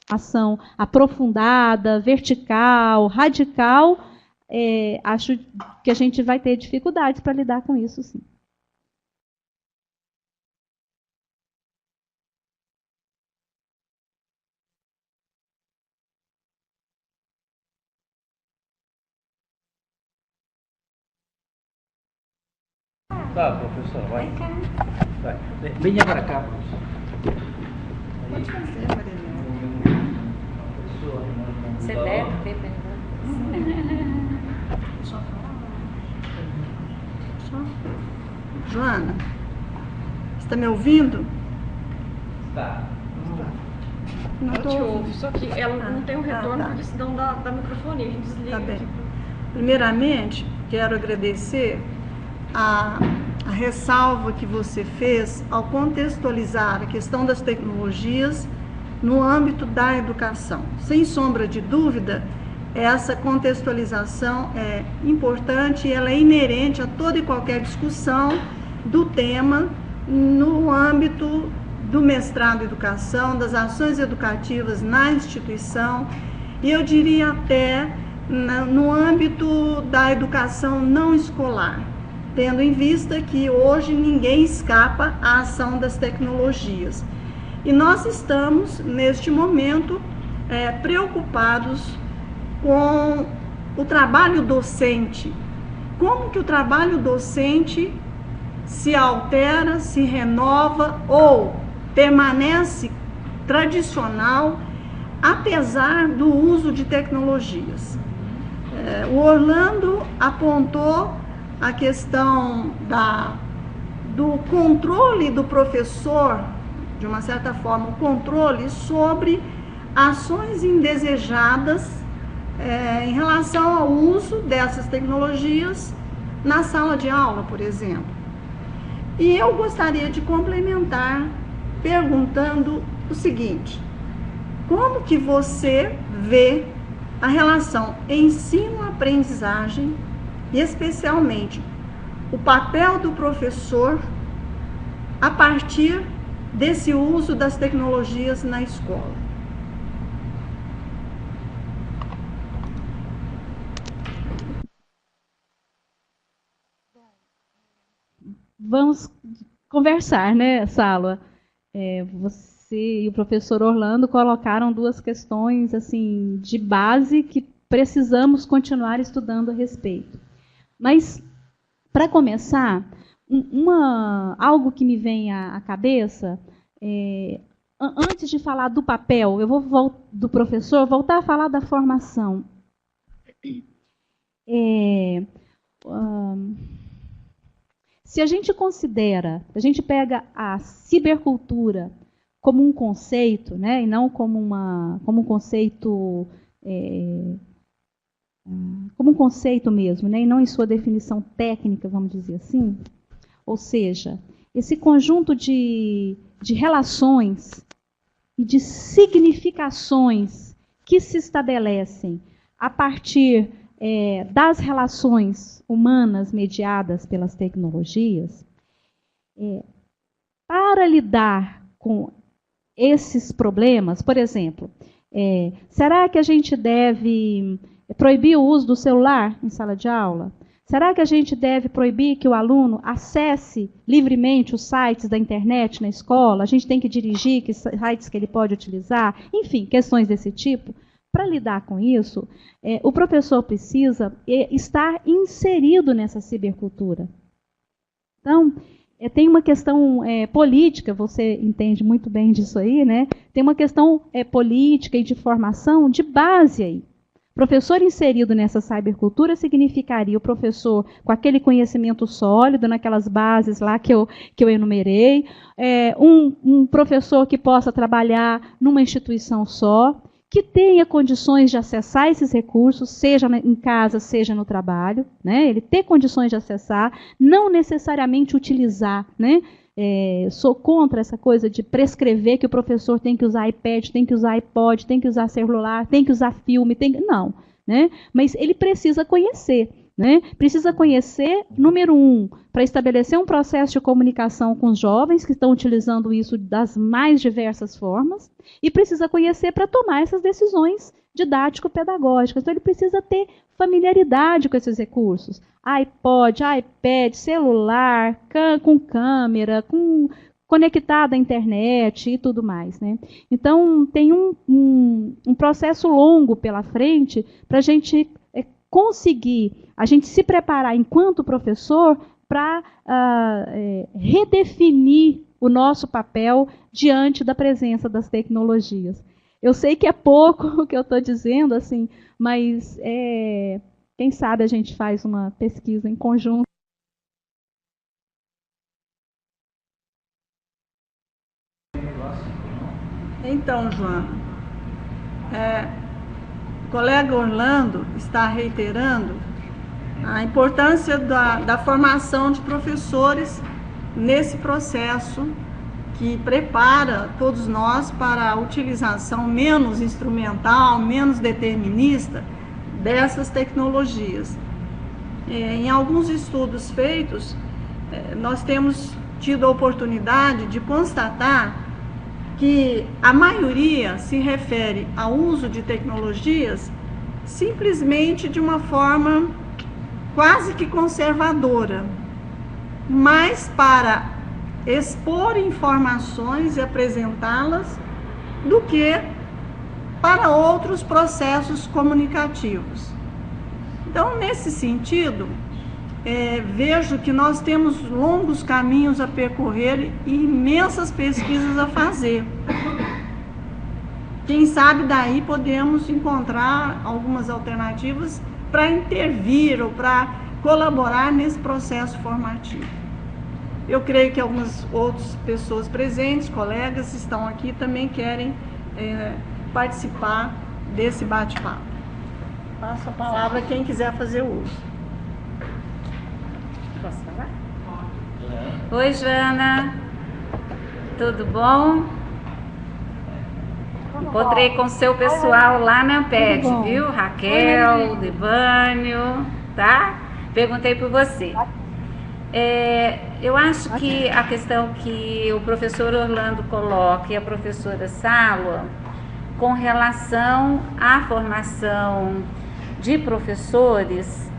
ação aprofundada, vertical, radical, acho que a gente vai ter dificuldades para lidar com isso, sim. Tá, professora, vai. Vai. Venha para cá, professor. Pode fazer, Marilene. Você deve ter perguntas. Só Joana, você está me ouvindo? Tá. Não ela tô te ouvindo. ouve, só que ela não tem um retorno porque senão da microfonia, a gente desliga. Tá bem. Primeiramente, quero agradecer a a ressalva que você fez ao contextualizar a questão das tecnologias no âmbito da educação. Sem sombra de dúvida, essa contextualização é importante e ela é inerente a toda e qualquer discussão do tema no âmbito do mestrado em educação, das ações educativas na instituição, e eu diria até no âmbito da educação não escolar, tendo em vista que hoje ninguém escapa à ação das tecnologias. E nós estamos, neste momento, preocupados com o trabalho docente. Como que o trabalho docente se altera, se renova ou permanece tradicional, apesar do uso de tecnologias. O Orlando apontou a questão do controle do professor, de uma certa forma, o controle sobre ações indesejadas em relação ao uso dessas tecnologias na sala de aula, por exemplo. E eu gostaria de complementar perguntando o seguinte: como que você vê a relação ensino-aprendizagem, e especialmente o papel do professor a partir desse uso das tecnologias na escola? Vamos conversar, né, Sálua? Você e o professor Orlando colocaram duas questões assim de base que precisamos continuar estudando a respeito. Mas, para começar, algo que me vem à cabeça, antes de falar do papel, eu vou do professor, voltar a falar da formação. Se a gente considera, a gente pega a cibercultura como um conceito, né, e não como um conceito mesmo, né, e não em sua definição técnica, vamos dizer assim, ou seja, esse conjunto de relações e de significações que se estabelecem a partir das relações humanas mediadas pelas tecnologias, para lidar com esses problemas, por exemplo, será que a gente deve proibir o uso do celular em sala de aula? Será que a gente deve proibir que o aluno acesse livremente os sites da internet na escola? A gente tem que dirigir que sites que ele pode utilizar? Enfim, questões desse tipo. Para lidar com isso, o professor precisa estar inserido nessa cibercultura. Então, tem uma questão política, você entende muito bem disso aí, né? Tem uma questão política e de formação de base aí. Professor inserido nessa cybercultura significaria o professor com aquele conhecimento sólido, naquelas bases lá que eu enumerei, um professor que possa trabalhar numa instituição só, que tenha condições de acessar esses recursos, seja em casa, seja no trabalho, né? Ele ter condições de acessar, não necessariamente utilizar, né? Sou contra essa coisa de prescrever que o professor tem que usar iPad, tem que usar iPod, tem que usar celular, tem que usar filme, não, né? Mas ele precisa conhecer, né? Precisa conhecer, número 1, para estabelecer um processo de comunicação com os jovens que estão utilizando isso das mais diversas formas, e precisa conhecer para tomar essas decisões didático-pedagógicas. Então, ele precisa ter familiaridade com esses recursos. iPod, iPad, celular, com câmera, conectado à internet e tudo mais, né? Então, tem um processo longo pela frente para a gente conseguir, a gente se preparar enquanto professor para redefinir o nosso papel diante da presença das tecnologias. Eu sei que é pouco o que eu estou dizendo, assim, mas quem sabe a gente faz uma pesquisa em conjunto. Então, Joana, o colega Orlando está reiterando a importância da formação de professores nesse processo que prepara todos nós para a utilização menos instrumental, menos determinista dessas tecnologias. Em alguns estudos feitos, nós temos tido a oportunidade de constatar que a maioria se refere ao uso de tecnologias simplesmente de uma forma quase que conservadora, mas para expor informações e apresentá-las do que para outros processos comunicativos. Então, nesse sentido, vejo que nós temos longos caminhos a percorrer e imensas pesquisas a fazer. Quem sabe daí podemos encontrar algumas alternativas para intervir ou para colaborar nesse processo formativo. Eu creio que algumas outras pessoas presentes, colegas, estão aqui também querem participar desse bate-papo. Passo a palavra a quem quiser fazer uso. Posso falar? Oi, Joana. Tudo bom? Encontrei com o seu pessoal lá na Amped, viu? Raquel, Devânio, tá? Perguntei por você. Eu acho que a questão que o professor Orlando coloca e a professora Salwa, com relação à formação de professores,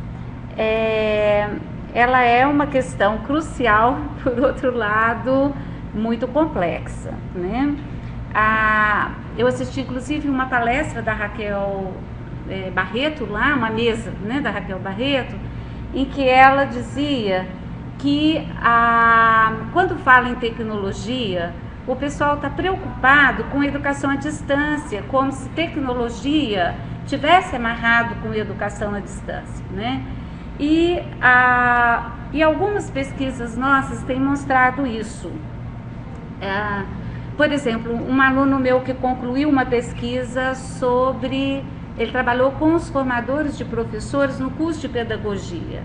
ela é uma questão crucial, por outro lado, muito complexa, né? Eu assisti, inclusive, uma palestra da Raquel Barreto, lá, uma mesa, né, da Raquel Barreto, em que ela dizia que quando fala em tecnologia, o pessoal está preocupado com educação à distância, como se tecnologia tivesse amarrado com educação à distância, né? E algumas pesquisas nossas têm mostrado isso. Por exemplo, um aluno meu que concluiu uma pesquisa ele trabalhou com os formadores de professores no curso de pedagogia.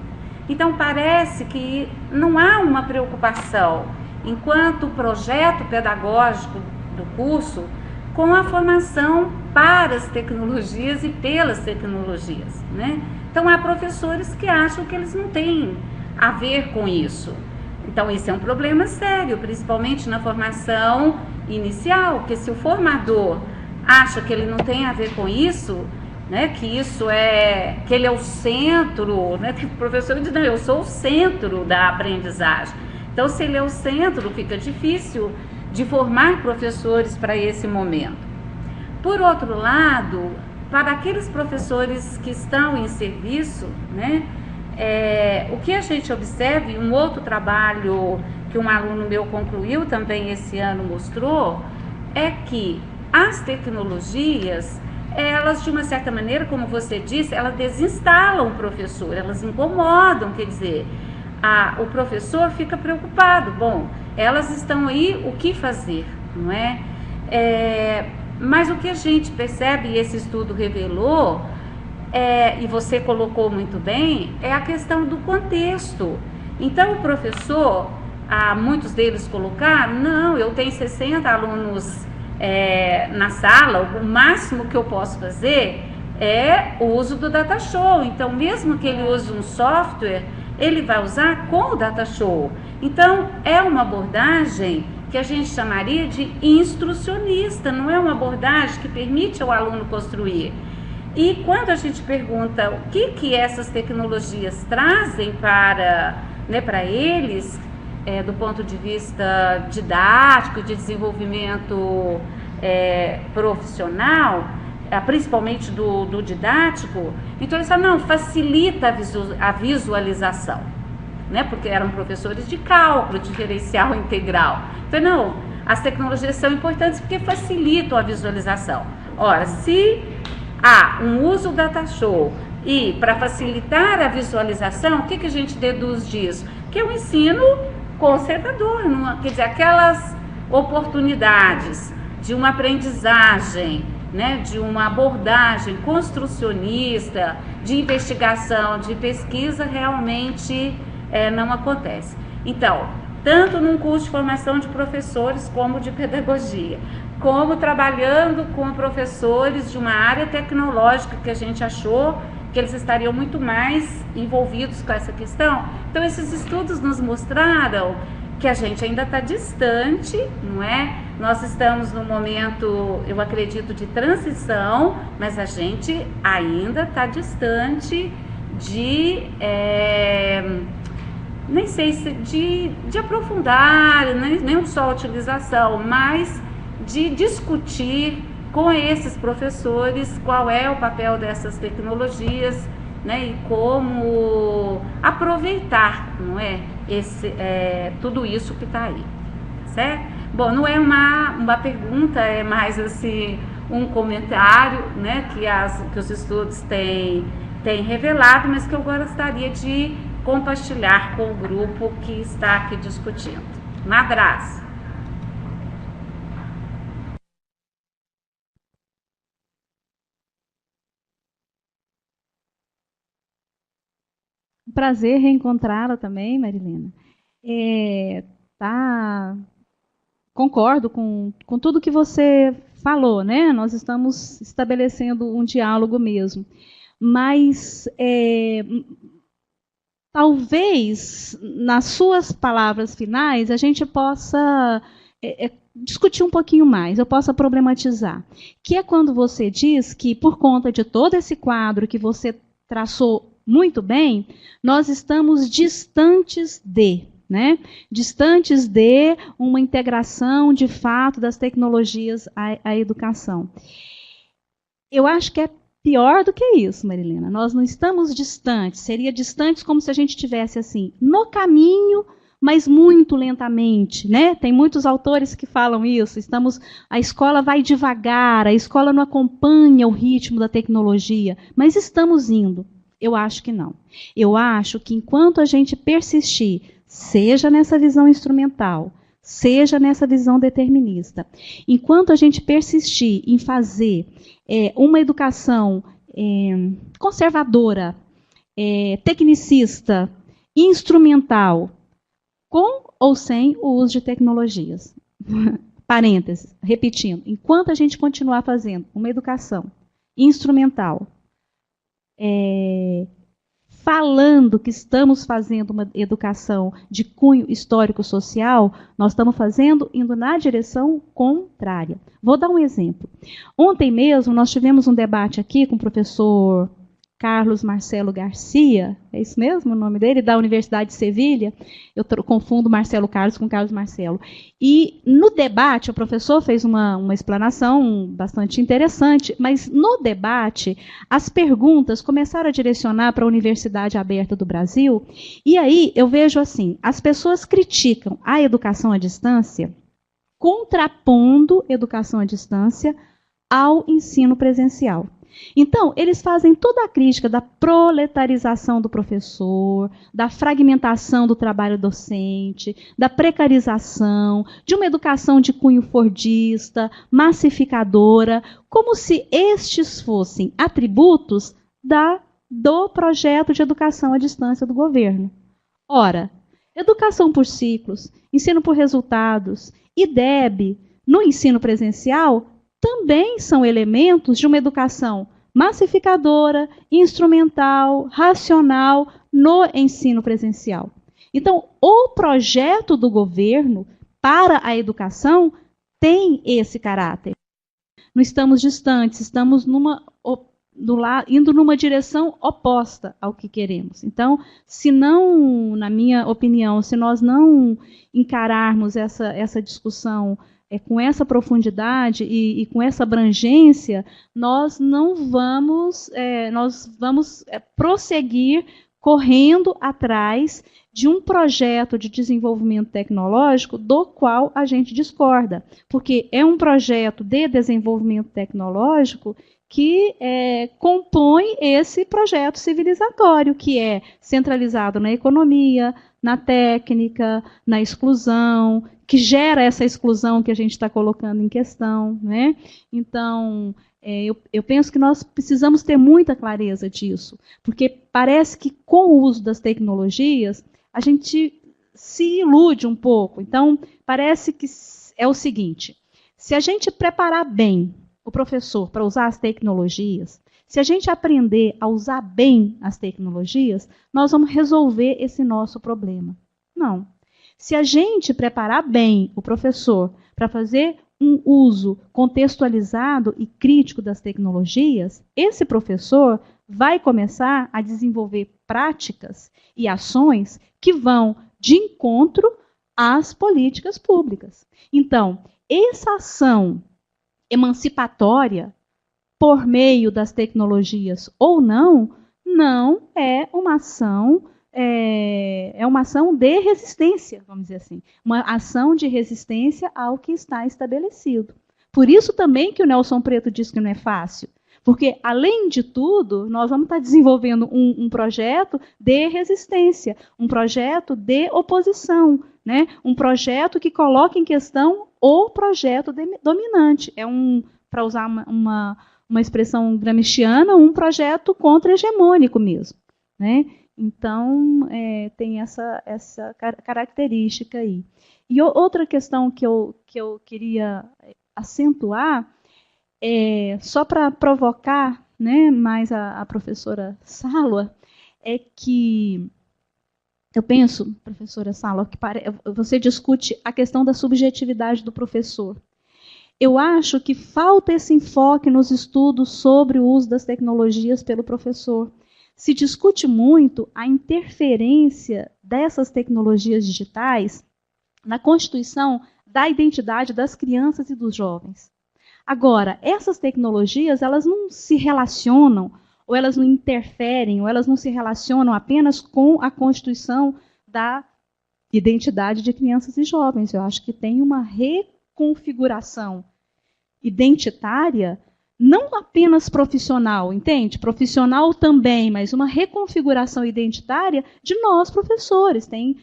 Então, parece que não há uma preocupação, enquanto projeto pedagógico do curso, com a formação para as tecnologias e pelas tecnologias, né? Então, há professores que acham que eles não têm a ver com isso. Então, esse é um problema sério, principalmente na formação inicial, porque se o formador acha que ele não tem a ver com isso, né, que ele é o centro, né, que o professor diz, não, eu sou o centro da aprendizagem. Então, se ele é o centro, fica difícil de formar professores para esse momento. Por outro lado, para aqueles professores que estão em serviço, né, o que a gente observa, e um outro trabalho que um aluno meu concluiu também esse ano mostrou, é que as tecnologias, elas, de uma certa maneira, como você disse, elas desinstalam o professor, elas incomodam, quer dizer, o professor fica preocupado, bom, elas estão aí, o que fazer, não é? Mas o que a gente percebe, e esse estudo revelou, e você colocou muito bem, é a questão do contexto. Então, o professor, muitos deles colocaram, não, eu tenho 60 alunos na sala, o máximo que eu posso fazer é o uso do Data Show. Então, mesmo que ele use um software, ele vai usar com o Data Show. Então, é uma abordagem que a gente chamaria de instrucionista, não é uma abordagem que permite ao aluno construir. E quando a gente pergunta o que essas tecnologias trazem para eles, do ponto de vista didático, de desenvolvimento profissional, principalmente do didático, então eles falam, não, facilita a visualização, né? Porque eram professores de cálculo, diferencial integral. Então, não, as tecnologias são importantes porque facilitam a visualização. Ora, se há um uso Data Show e para facilitar a visualização, o que a gente deduz disso? Que é um ensino conservador, quer dizer, aquelas oportunidades de uma aprendizagem, né, de uma abordagem construcionista, de investigação, de pesquisa, realmente não acontece. Então, tanto num curso de formação de professores como de pedagogia, como trabalhando com professores de uma área tecnológica que a gente achou que eles estariam muito mais envolvidos com essa questão. Então, esses estudos nos mostraram que a gente ainda está distante, não é? Nós estamos num momento, eu acredito, de transição, mas a gente ainda está distante de, nem sei se de aprofundar, nem só a utilização, mas de discutir com esses professores qual é o papel dessas tecnologias, né, e como aproveitar, não é, tudo isso que está aí, certo? Bom, não é uma pergunta, é mais assim um comentário, né, que os estudos têm revelado, mas que eu gostaria de compartilhar com o grupo que está aqui discutindo. Um abraço. Prazer reencontrá-la também, Marilena. Concordo com tudo que você falou, né? Nós estamos estabelecendo um diálogo mesmo. Mas talvez, nas suas palavras finais, a gente possa discutir um pouquinho mais, eu possa problematizar. Que é quando você diz que, por conta de todo esse quadro que você traçou muito bem, nós estamos distantes distantes de uma integração de fato das tecnologias à educação. Eu acho que é pior do que isso, Marilena. Nós não estamos distantes, seria distantes como se a gente estivesse assim, no caminho, mas muito lentamente, né? Tem muitos autores que falam isso, a escola vai devagar, a escola não acompanha o ritmo da tecnologia, mas estamos indo. Eu acho que não. Eu acho que enquanto a gente persistir, seja nessa visão instrumental, seja nessa visão determinista, enquanto a gente persistir em fazer uma educação conservadora, tecnicista, instrumental, com ou sem o uso de tecnologias. Parênteses, repetindo, enquanto a gente continuar fazendo uma educação instrumental, falando que estamos fazendo uma educação de cunho histórico-social, nós estamos indo na direção contrária. Vou dar um exemplo. Ontem mesmo nós tivemos um debate aqui com o professor Carlos Marcelo Garcia, é isso mesmo o nome dele, da Universidade de Sevilha. Eu confundo Marcelo Carlos com Carlos Marcelo. E no debate, o professor fez uma explanação bastante interessante, mas no debate, as perguntas começaram a direcionar para a Universidade Aberta do Brasil, e aí eu vejo assim, as pessoas criticam a educação à distância, contrapondo educação à distância ao ensino presencial. Então, eles fazem toda a crítica da proletarização do professor, da fragmentação do trabalho docente, da precarização, de uma educação de cunho fordista, massificadora, como se estes fossem atributos do projeto de educação à distância do governo. Ora, educação por ciclos, ensino por resultados, IDEB, no ensino presencial, também são elementos de uma educação massificadora, instrumental, racional no ensino presencial. Então, o projeto do governo para a educação tem esse caráter. Não estamos distantes, estamos indo numa direção oposta ao que queremos. Então, se não, na minha opinião, se nós não encararmos essa discussão com essa profundidade e com essa abrangência, nós vamos prosseguir correndo atrás de um projeto de desenvolvimento tecnológico do qual a gente discorda, porque é um projeto de desenvolvimento tecnológico que compõe esse projeto civilizatório, que é centralizado na economia, na técnica, na exclusão, que gera essa exclusão que a gente está colocando em questão, né? Então, Eu penso que nós precisamos ter muita clareza disso, porque parece que com o uso das tecnologias, a gente se ilude um pouco. Então, parece que é o seguinte, se a gente preparar bem o professor para usar as tecnologias, se a gente aprender a usar bem as tecnologias, nós vamos resolver esse nosso problema. Não. Se a gente preparar bem o professor para fazer um uso contextualizado e crítico das tecnologias, esse professor vai começar a desenvolver práticas e ações que vão de encontro às políticas públicas. Então, essa ação emancipatória, por meio das tecnologias ou não, não é uma ação, é uma ação de resistência, vamos dizer assim, uma ação de resistência ao que está estabelecido. Por isso também que o Nelson Preto diz que não é fácil, porque, além de tudo, nós vamos estar desenvolvendo um projeto de resistência, um projeto de oposição, né? Um projeto que coloca em questão o projeto dominante. É para usar uma expressão gramsciana, um projeto contra-hegemônico mesmo, né? Então, tem essa característica aí. E outra questão que eu queria acentuar, só para provocar, né, mais a professora Sálua, é que eu penso, professora Sálua, que você discute a questão da subjetividade do professor. Eu acho que falta esse enfoque nos estudos sobre o uso das tecnologias pelo professor. Se discute muito a interferência dessas tecnologias digitais na constituição da identidade das crianças e dos jovens. Agora, essas tecnologias, elas não se relacionam, ou elas não interferem, ou elas não se relacionam apenas com a constituição da identidade de crianças e jovens. Eu acho que tem uma reconfiguração identitária, não apenas profissional, entende? Profissional também, mas uma reconfiguração identitária de nós, professores. Tem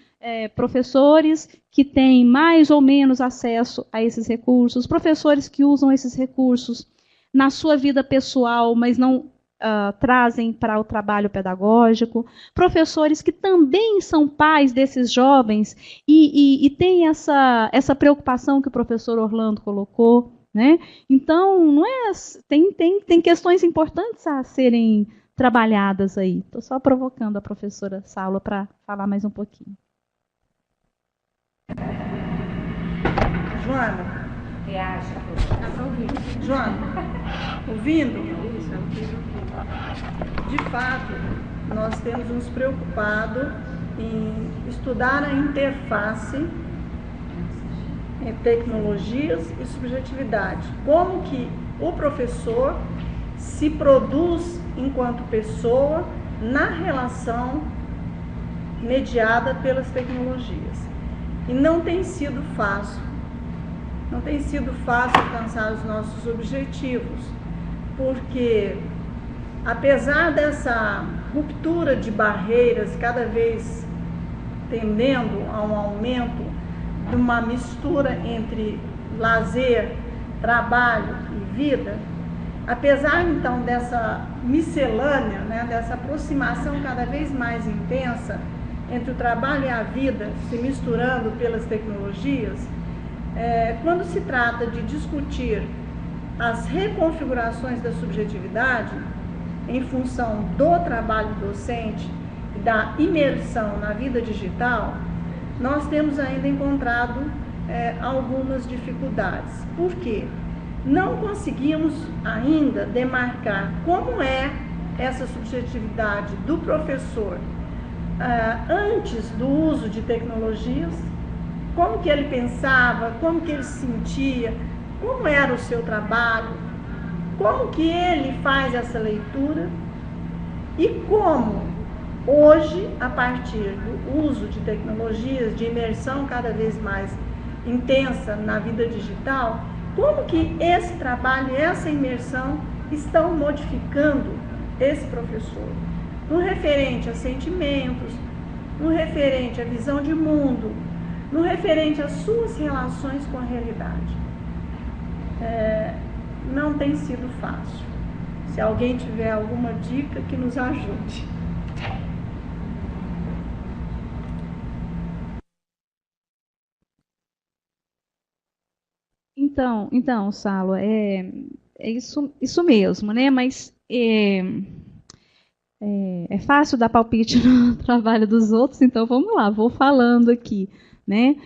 professores que têm mais ou menos acesso a esses recursos, professores que usam esses recursos na sua vida pessoal, mas não trazem para o trabalho pedagógico, professores que também são pais desses jovens e têm essa preocupação que o professor Orlando colocou, né? Então, não tem questões importantes a serem trabalhadas aí. Estou só provocando a professora Sálua para falar mais um pouquinho. Joana, Você acha? Joana, ouvindo? De fato, nós temos nos preocupado em estudar a interface entre tecnologias e subjetividade. Como que o professor se produz enquanto pessoa na relação mediada pelas tecnologias. E não tem sido fácil. Não tem sido fácil alcançar os nossos objetivos, porque apesar dessa ruptura de barreiras cada vez tendendo a um aumento de uma mistura entre lazer, trabalho e vida, apesar então dessa miscelânea, né, dessa aproximação cada vez mais intensa entre o trabalho e a vida se misturando pelas tecnologias, quando se trata de discutir as reconfigurações da subjetividade em função do trabalho docente e da imersão na vida digital, nós temos ainda encontrado algumas dificuldades. Por quê? Não conseguimos ainda demarcar como é essa subjetividade do professor antes do uso de tecnologias, como que ele pensava, como que ele se sentia, como era o seu trabalho, como que ele faz essa leitura e como hoje, a partir do uso de tecnologias, de imersão cada vez mais intensa na vida digital, como que esse trabalho e essa imersão estão modificando esse professor, no referente a sentimentos, no referente à visão de mundo, no referente às suas relações com a realidade. não tem sido fácil. Se alguém tiver alguma dica, que nos ajude. Então, Salo, é isso mesmo, né? Mas é fácil dar palpite no trabalho dos outros, então vamos lá, vou falando aqui, né?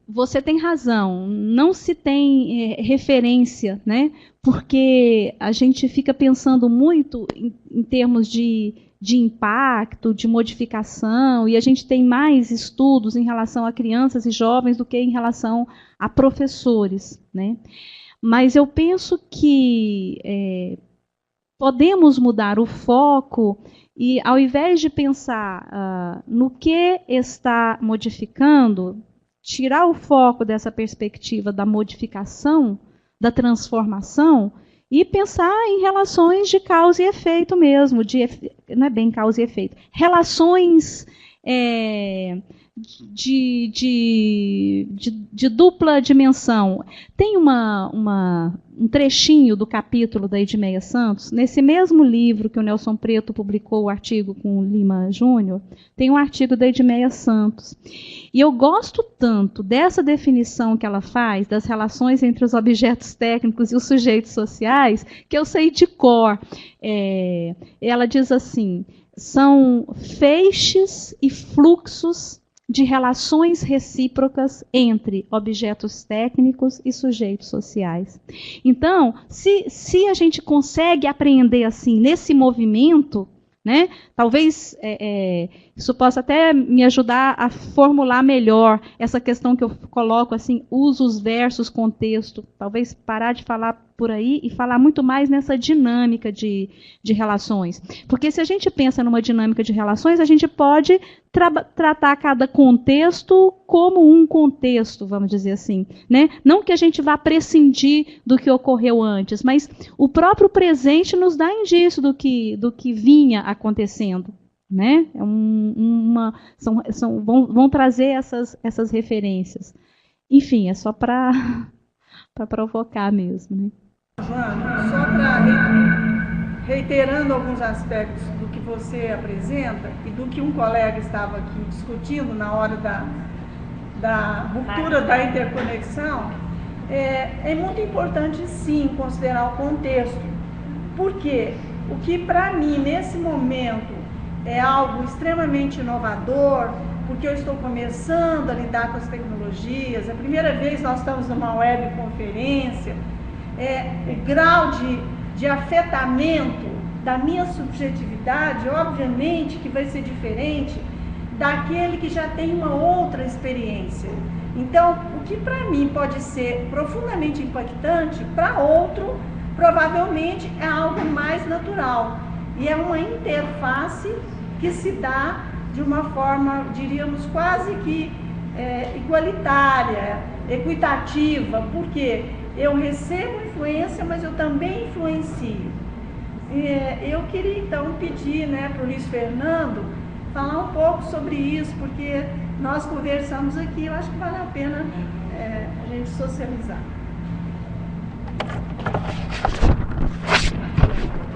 Você tem razão, não se tem referência, né? Porque a gente fica pensando muito em termos de impacto, de modificação, e a gente tem mais estudos em relação a crianças e jovens do que em relação a professores, né? Mas eu penso que podemos mudar o foco e, ao invés de pensar no que está modificando, tirar o foco dessa perspectiva da modificação, da transformação, e pensar em relações de causa e efeito mesmo, não é bem causa e efeito, relações de dupla dimensão. Tem um trechinho do capítulo da Edmeia Santos, nesse mesmo livro que o Nelson Preto publicou, o artigo com o Lima Júnior, tem um artigo da Edmeia Santos. E eu gosto tanto dessa definição que ela faz, das relações entre os objetos técnicos e os sujeitos sociais, que eu sei de cor. Ela diz assim: são feixes e fluxos de relações recíprocas entre objetos técnicos e sujeitos sociais. Então, se a gente consegue apreender assim, nesse movimento, né, talvez isso possa até me ajudar a formular melhor essa questão que eu coloco assim, usos versus contexto. Talvez parar de falar por aí e falar muito mais nessa dinâmica de relações. Porque se a gente pensa numa dinâmica de relações, a gente pode tratar cada contexto como um contexto, vamos dizer assim, né? Não que a gente vá prescindir do que ocorreu antes, mas o próprio presente nos dá indício do que vinha acontecendo, né? Vão trazer essas referências. Enfim, é só para provocar mesmo, né? Joana, só para reiterando alguns aspectos do que você apresenta e do que um colega estava aqui discutindo na hora da ruptura da interconexão, é muito importante sim considerar o contexto, porque o que para mim nesse momento é algo extremamente inovador, porque eu estou começando a lidar com as tecnologias, a primeira vez nós estamos numa webconferência, o grau de afetamento da minha subjetividade, obviamente que vai ser diferente daquele que já tem uma outra experiência. Então, o que para mim pode ser profundamente impactante, para outro, provavelmente é algo mais natural. E é uma interface que se dá de uma forma, diríamos, quase que igualitária, equitativa, porque eu recebo influência, mas eu também influencio. Eu queria então pedir, para o Luiz Fernando falar um pouco sobre isso, porque nós conversamos aqui, eu acho que vale a pena a gente socializar.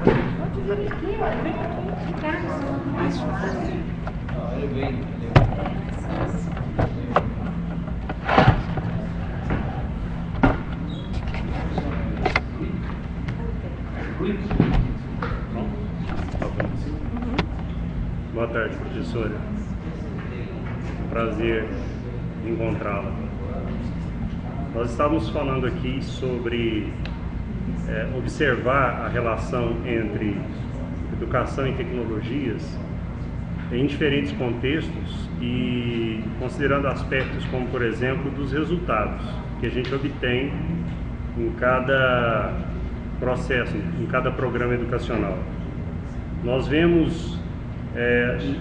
Pode vir aqui, olha, vem aqui. Mais fácil. Boa tarde, professora. Prazer em encontrá-la. Nós estávamos falando aqui sobre observar a relação entre educação e tecnologias em diferentes contextos e considerando aspectos como, por exemplo, dos resultados que a gente obtém em cada processo, em cada programa educacional. Nós vemos,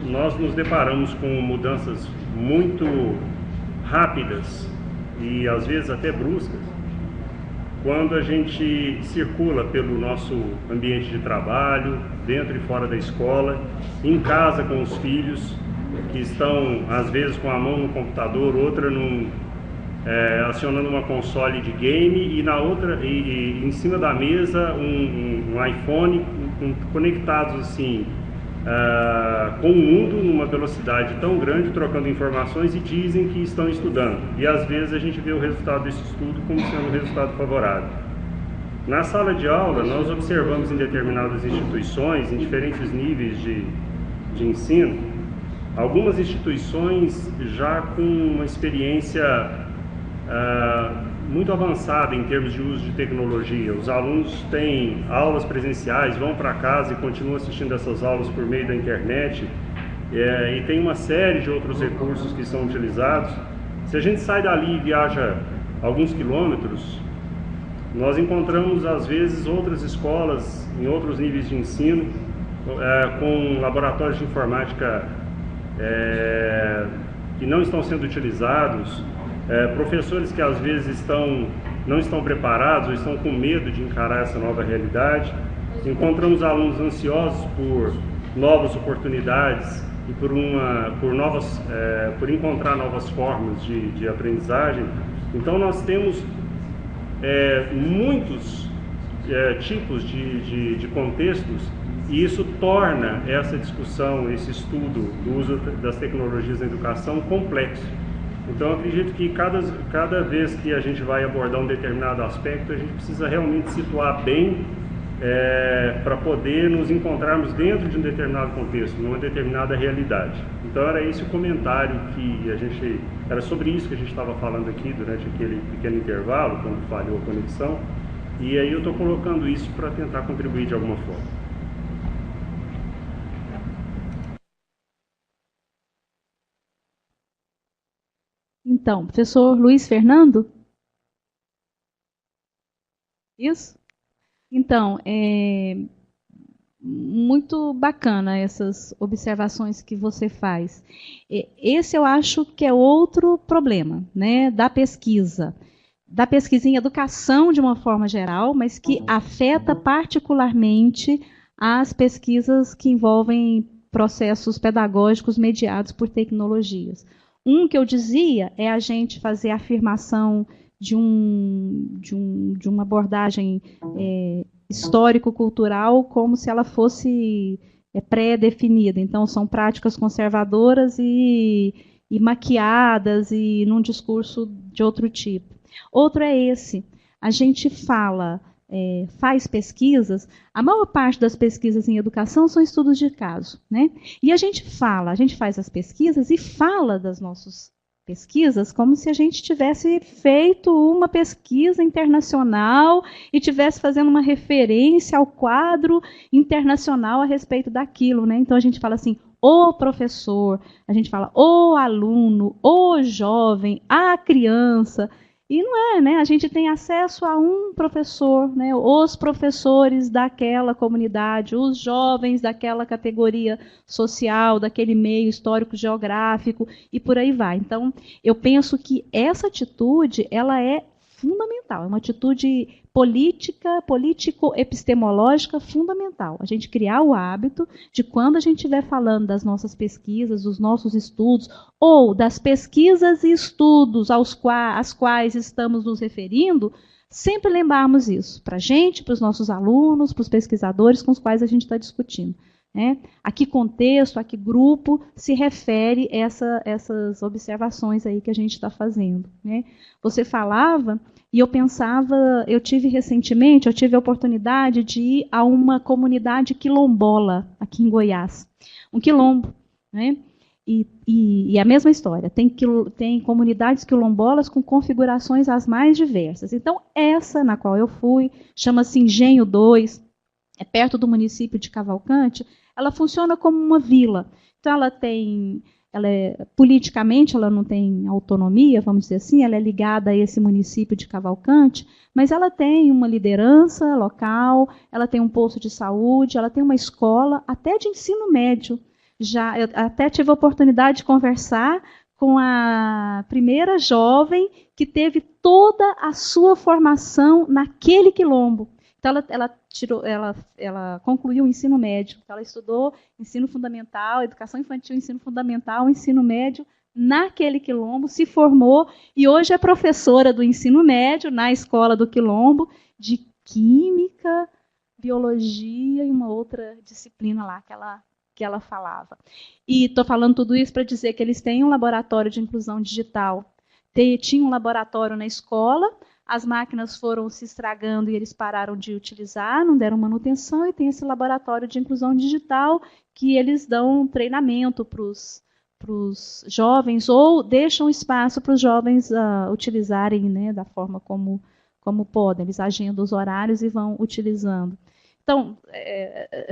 nós nos deparamos com mudanças muito rápidas e às vezes até bruscas quando a gente circula pelo nosso ambiente de trabalho, dentro e fora da escola, em casa com os filhos que estão às vezes com a mão no computador, outra acionando uma console de game e na outra, e em cima da mesa um iPhone conectados assim com o mundo numa velocidade tão grande, trocando informações, e dizem que estão estudando. E às vezes a gente vê o resultado desse estudo como sendo um resultado favorável. Na sala de aula, nós observamos em determinadas instituições, em diferentes níveis de ensino, algumas instituições já com uma experiência muito avançada em termos de uso de tecnologia. Os alunos têm aulas presenciais, vão para casa e continuam assistindo essas aulas por meio da internet, e tem uma série de outros recursos que são utilizados. Se a gente sai dali e viaja alguns quilômetros, nós encontramos às vezes outras escolas em outros níveis de ensino com laboratórios de informática que não estão sendo utilizados, professores que às vezes não estão preparados ou estão com medo de encarar essa nova realidade. Encontramos alunos ansiosos por novas oportunidades e por encontrar novas formas de aprendizagem. Então nós temos muitos tipos de contextos, e isso torna essa discussão, esse estudo do uso das tecnologias na educação complexo. Então, eu acredito que cada vez que a gente vai abordar um determinado aspecto, a gente precisa realmente situar bem para poder nos encontrarmos dentro de um determinado contexto, numa determinada realidade. Então, era esse o comentário era sobre isso que a gente estava falando aqui durante aquele pequeno intervalo, quando falhou a conexão, e aí eu estou colocando isso para tentar contribuir de alguma forma. Então, professor Luiz Fernando? Isso? Então, muito bacana essas observações que você faz. Esse eu acho que é outro problema, né, da pesquisa em educação de uma forma geral, mas que afeta particularmente as pesquisas que envolvem processos pedagógicos mediados por tecnologias. Um que eu dizia é a gente fazer a afirmação de uma abordagem histórico-cultural como se ela fosse pré-definida. Então, são práticas conservadoras e maquiadas e num discurso de outro tipo. Outro é esse. A gente faz pesquisas, a maior parte das pesquisas em educação são estudos de caso, né? E a gente faz as pesquisas e fala das nossas pesquisas como se a gente tivesse feito uma pesquisa internacional e tivesse fazendo uma referência ao quadro internacional a respeito daquilo, né? Então a gente fala assim, o professor, a gente fala o aluno, o jovem, a criança. E não é, né? A gente tem acesso a um professor, né? Os professores daquela comunidade, os jovens daquela categoria social, daquele meio histórico-geográfico e por aí vai. Então, eu penso que essa atitude, ela é fundamental, é uma atitude político-epistemológica fundamental. A gente criar o hábito de, quando a gente estiver falando das nossas pesquisas, dos nossos estudos, ou das pesquisas e estudos às quais estamos nos referindo, sempre lembrarmos isso, para a gente, para os nossos alunos, para os pesquisadores com os quais a gente está discutindo. Né? A que contexto, a que grupo se refere essas observações aí que a gente está fazendo. Né? Você falava, e eu pensava, eu tive a oportunidade de ir a uma comunidade quilombola aqui em Goiás, um quilombo, né? E a mesma história, tem comunidades quilombolas com configurações as mais diversas. Então, essa na qual eu fui, chama-se Engenho 2, é perto do município de Cavalcante, ela funciona como uma vila. Então, politicamente, ela não tem autonomia, vamos dizer assim, ela é ligada a esse município de Cavalcante, mas ela tem uma liderança local, ela tem um posto de saúde, ela tem uma escola, até de ensino médio. Eu até tive a oportunidade de conversar com a primeira jovem que teve toda a sua formação naquele quilombo. Então, ela concluiu o ensino médio. Então, ela estudou ensino fundamental, educação infantil, ensino fundamental, ensino médio naquele quilombo, se formou e hoje é professora do ensino médio na escola do quilombo de química, biologia e uma outra disciplina lá que ela falava. E estou falando tudo isso para dizer que eles têm um laboratório de inclusão digital. Tinha um laboratório na escola, as máquinas foram se estragando e eles pararam de utilizar, não deram manutenção, e tem esse laboratório de inclusão digital que eles dão treinamento para os jovens, ou deixam espaço para os jovens utilizarem, né, da forma como podem. Eles agendam os horários e vão utilizando. Então,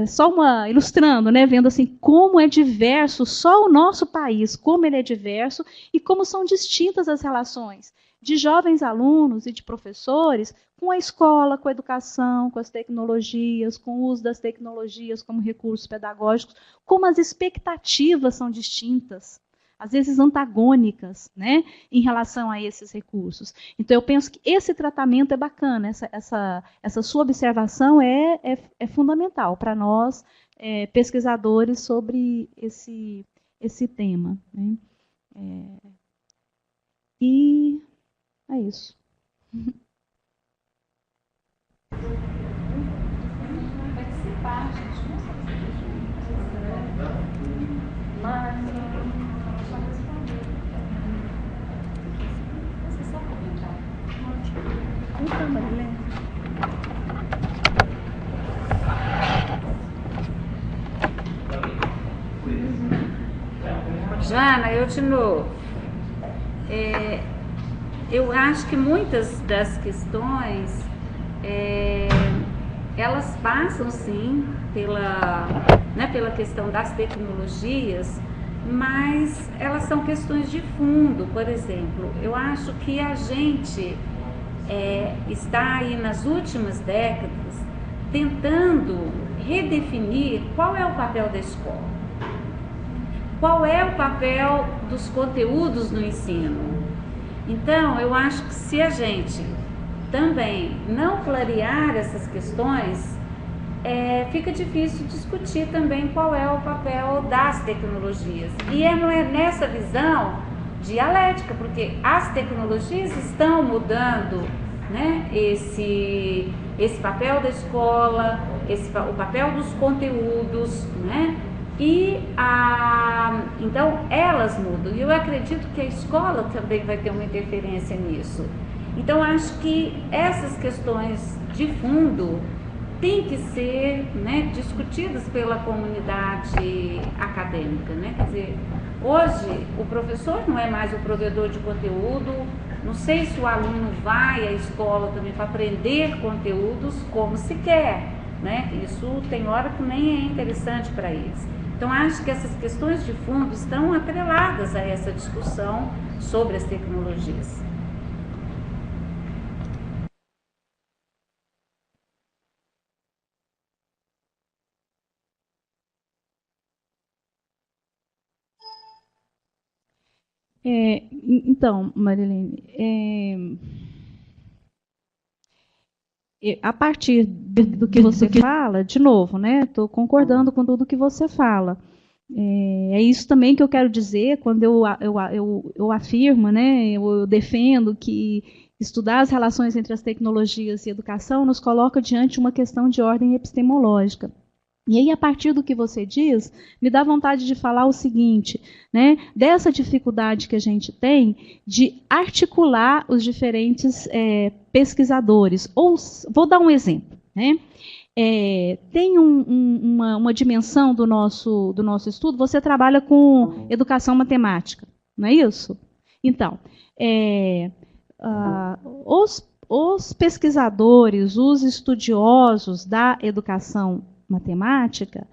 só ilustrando, né, vendo assim como é diverso só o nosso país, como ele é diverso e como são distintas as relações de jovens alunos e de professores com a escola, com a educação, com as tecnologias, com o uso das tecnologias como recursos pedagógicos, como as expectativas são distintas, às vezes antagônicas, né, em relação a esses recursos. Então, eu penso que esse tratamento é bacana, essa sua observação é fundamental para nós, pesquisadores, sobre esse tema, né? E é isso. Jana, eu de novo. Eu acho que muitas das questões, elas passam sim pela questão das tecnologias, mas elas são questões de fundo. Por exemplo, eu acho que a gente está aí nas últimas décadas tentando redefinir qual é o papel da escola, qual é o papel dos conteúdos no ensino. Então, eu acho que se a gente também não clarear essas questões, fica difícil discutir também qual é o papel das tecnologias. E não é nessa visão dialética, porque as tecnologias estão mudando, né, esse papel da escola, o papel dos conteúdos, né? Então elas mudam, e eu acredito que a escola também vai ter uma interferência nisso. Então acho que essas questões de fundo têm que ser, né, discutidas pela comunidade acadêmica, né? Quer dizer, hoje o professor não é mais o provedor de conteúdo, não sei se o aluno vai à escola também para aprender conteúdos como se quer, né? Isso tem hora que nem é interessante para eles. Então, acho que essas questões de fundo estão atreladas a essa discussão sobre as tecnologias. Então, Marilene, a partir do que você fala, de novo, né? Estou concordando com tudo que você fala. É isso também que eu quero dizer quando eu afirmo, né? Eu defendo que estudar as relações entre as tecnologias e a educação nos coloca diante de uma questão de ordem epistemológica. E aí, a partir do que você diz, me dá vontade de falar o seguinte, né, dessa dificuldade que a gente tem de articular os diferentes pesquisadores. Vou dar um exemplo, né? Tem uma dimensão do nosso estudo, você trabalha com educação matemática, não é isso? Então, os pesquisadores, os estudiosos da educação matemática,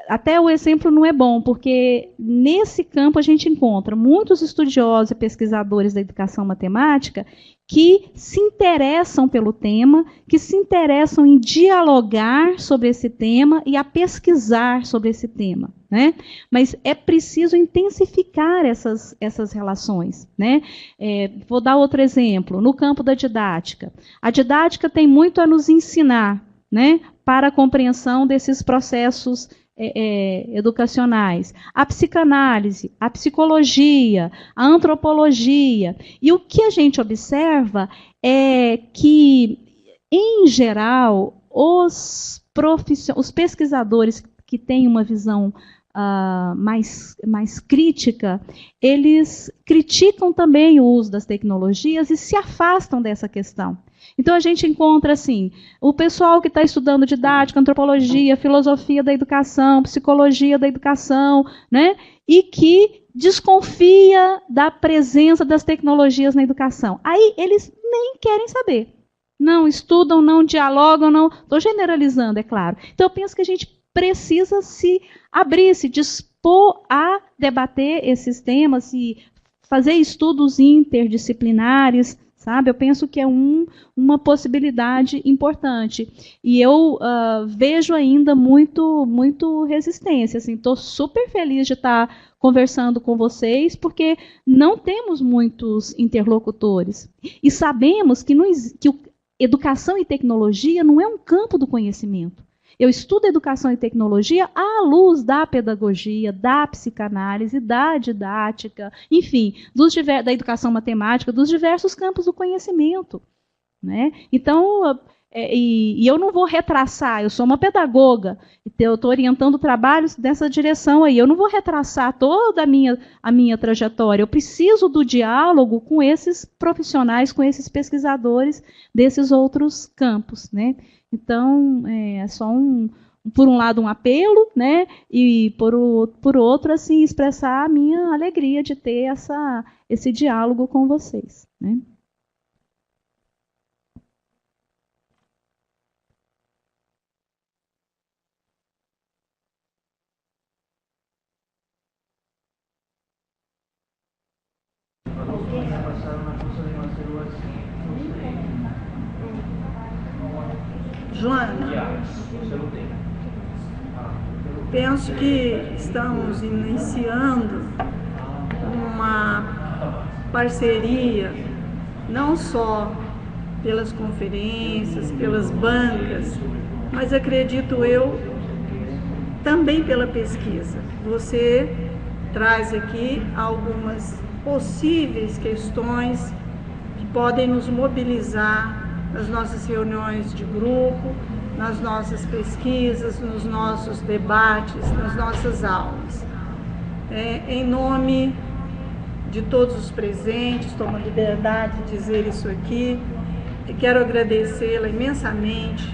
até o exemplo não é bom, porque nesse campo a gente encontra muitos estudiosos e pesquisadores da educação matemática que se interessam pelo tema, que se interessam em dialogar sobre esse tema e a pesquisar sobre esse tema, né? Mas é preciso intensificar essas relações, né? Vou dar outro exemplo, no campo da didática. A didática tem muito a nos ensinar, né? para a compreensão desses processos educacionais. A psicanálise, a psicologia, a antropologia. E o que a gente observa é que, em geral, os pesquisadores que têm uma visão mais crítica, eles criticam também o uso das tecnologias e se afastam dessa questão. Então, a gente encontra, assim, o pessoal que está estudando didática, antropologia, filosofia da educação, psicologia da educação, né, e que desconfia da presença das tecnologias na educação. Aí, eles nem querem saber. Não estudam, não dialogam, não... Estou generalizando, é claro. Então, eu penso que a gente precisa se abrir, se dispor a debater esses temas e fazer estudos interdisciplinares, sabe? Eu penso que é uma possibilidade importante. E eu vejo ainda muito resistência. Estou super feliz de estar conversando com vocês, porque não temos muitos interlocutores. E sabemos que educação e tecnologia não é um campo do conhecimento. Eu estudo educação e tecnologia à luz da pedagogia, da psicanálise, da didática, enfim, da educação matemática, dos diversos campos do conhecimento, né? Então, eu não vou retraçar, eu sou uma pedagoga, eu estou orientando trabalhos dessa direção aí, eu não vou retraçar toda a minha trajetória, eu preciso do diálogo com esses profissionais, com esses pesquisadores desses outros campos, né? Então, é só por um lado, um apelo, né? E por outro, assim, expressar a minha alegria de ter esse diálogo com vocês, né? Joana, penso que estamos iniciando uma parceria, não só pelas conferências, pelas bancas, mas acredito eu, também pela pesquisa. Você traz aqui algumas possíveis questões que podem nos mobilizar nas nossas reuniões de grupo, nas nossas pesquisas, nos nossos debates, nas nossas aulas. Em nome de todos os presentes, tomo a liberdade de dizer isso aqui, e quero agradecê-la imensamente.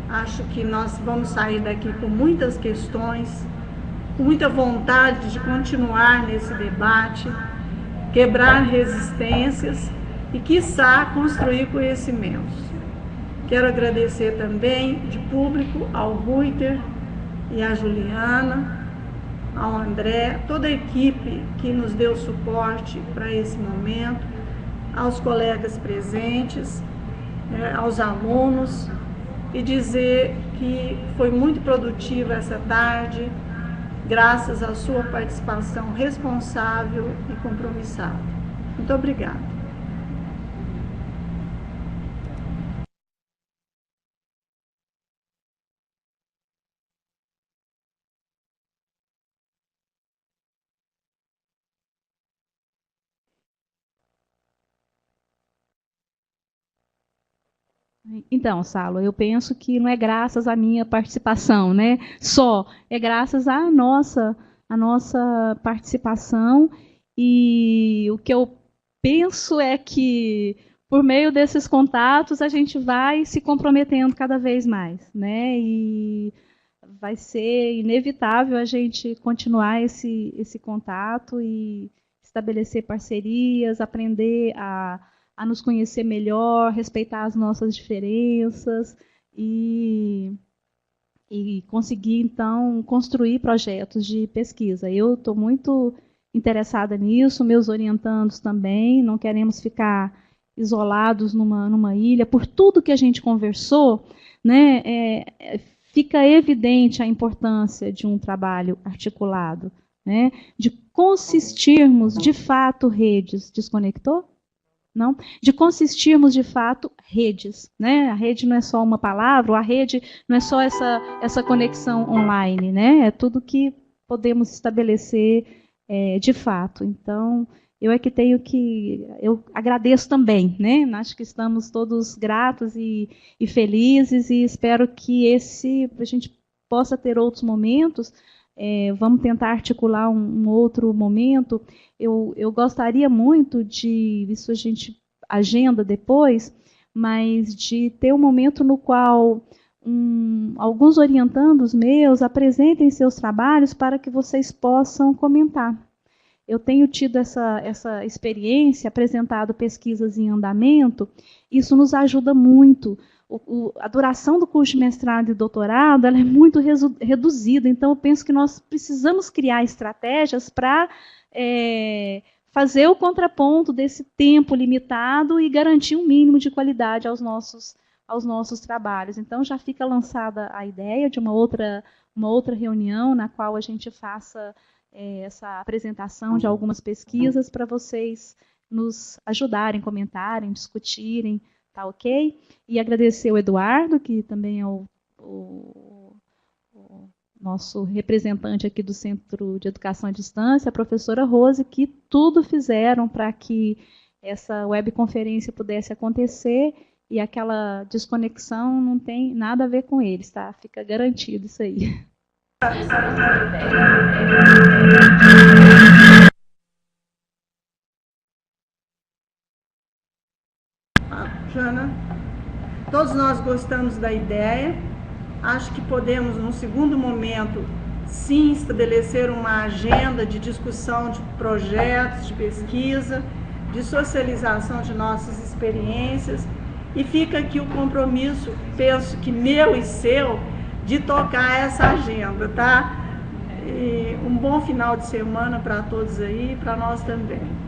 Acho que nós vamos sair daqui com muitas questões, com muita vontade de continuar nesse debate, quebrar resistências e, quiçá, construir conhecimentos. Quero agradecer também, de público, ao Ruiter e à Juliana, ao André, toda a equipe que nos deu suporte para esse momento, aos colegas presentes, aos alunos, e dizer que foi muito produtiva essa tarde, graças à sua participação responsável e compromissada. Muito obrigada. Então, Salo, eu penso que não é graças à minha participação, né? Só é graças à nossa participação, e o que eu penso é que, por meio desses contatos, a gente vai se comprometendo cada vez mais, né? E vai ser inevitável a gente continuar esse contato e estabelecer parcerias, aprender a nos conhecer melhor, respeitar as nossas diferenças e conseguir, então, construir projetos de pesquisa. Eu estou muito interessada nisso, meus orientandos também, não queremos ficar isolados numa ilha. Por tudo que a gente conversou, né, fica evidente a importância de um trabalho articulado, né, de consistirmos, de fato, redes. Desconectou? não, de consistirmos, de fato, redes, né? A rede não é só uma palavra, a rede não é só essa conexão online, né? É tudo que podemos estabelecer de fato. Então, eu agradeço também, né? Acho que estamos todos gratos e felizes, e espero que a gente possa ter outros momentos. Vamos tentar articular um outro momento. Eu gostaria muito isso a gente agenda depois, mas de ter um momento no qual alguns orientandos meus apresentem seus trabalhos para que vocês possam comentar. Eu tenho tido essa experiência, apresentado pesquisas em andamento, isso nos ajuda muito. A duração do curso de mestrado e doutorado ela é muito reduzida, então eu penso que nós precisamos criar estratégias para fazer o contraponto desse tempo limitado e garantir um mínimo de qualidade aos nossos trabalhos. Então já fica lançada a ideia de uma outra reunião na qual a gente faça essa apresentação de algumas pesquisas para vocês nos ajudarem, comentarem, discutirem, tá ok? E agradecer o Eduardo, que também é o nosso representante aqui do Centro de Educação à Distância, a professora Rose, que tudo fizeram para que essa webconferência pudesse acontecer, e aquela desconexão não tem nada a ver com eles, tá? Fica garantido isso aí. Jana, todos nós gostamos da ideia. Acho que podemos, num segundo momento, sim, estabelecer uma agenda de discussão de projetos, de pesquisa, de socialização de nossas experiências. E fica aqui o compromisso, penso que meu e seu, de tocar essa agenda, tá? E um bom final de semana para todos aí, para nós também.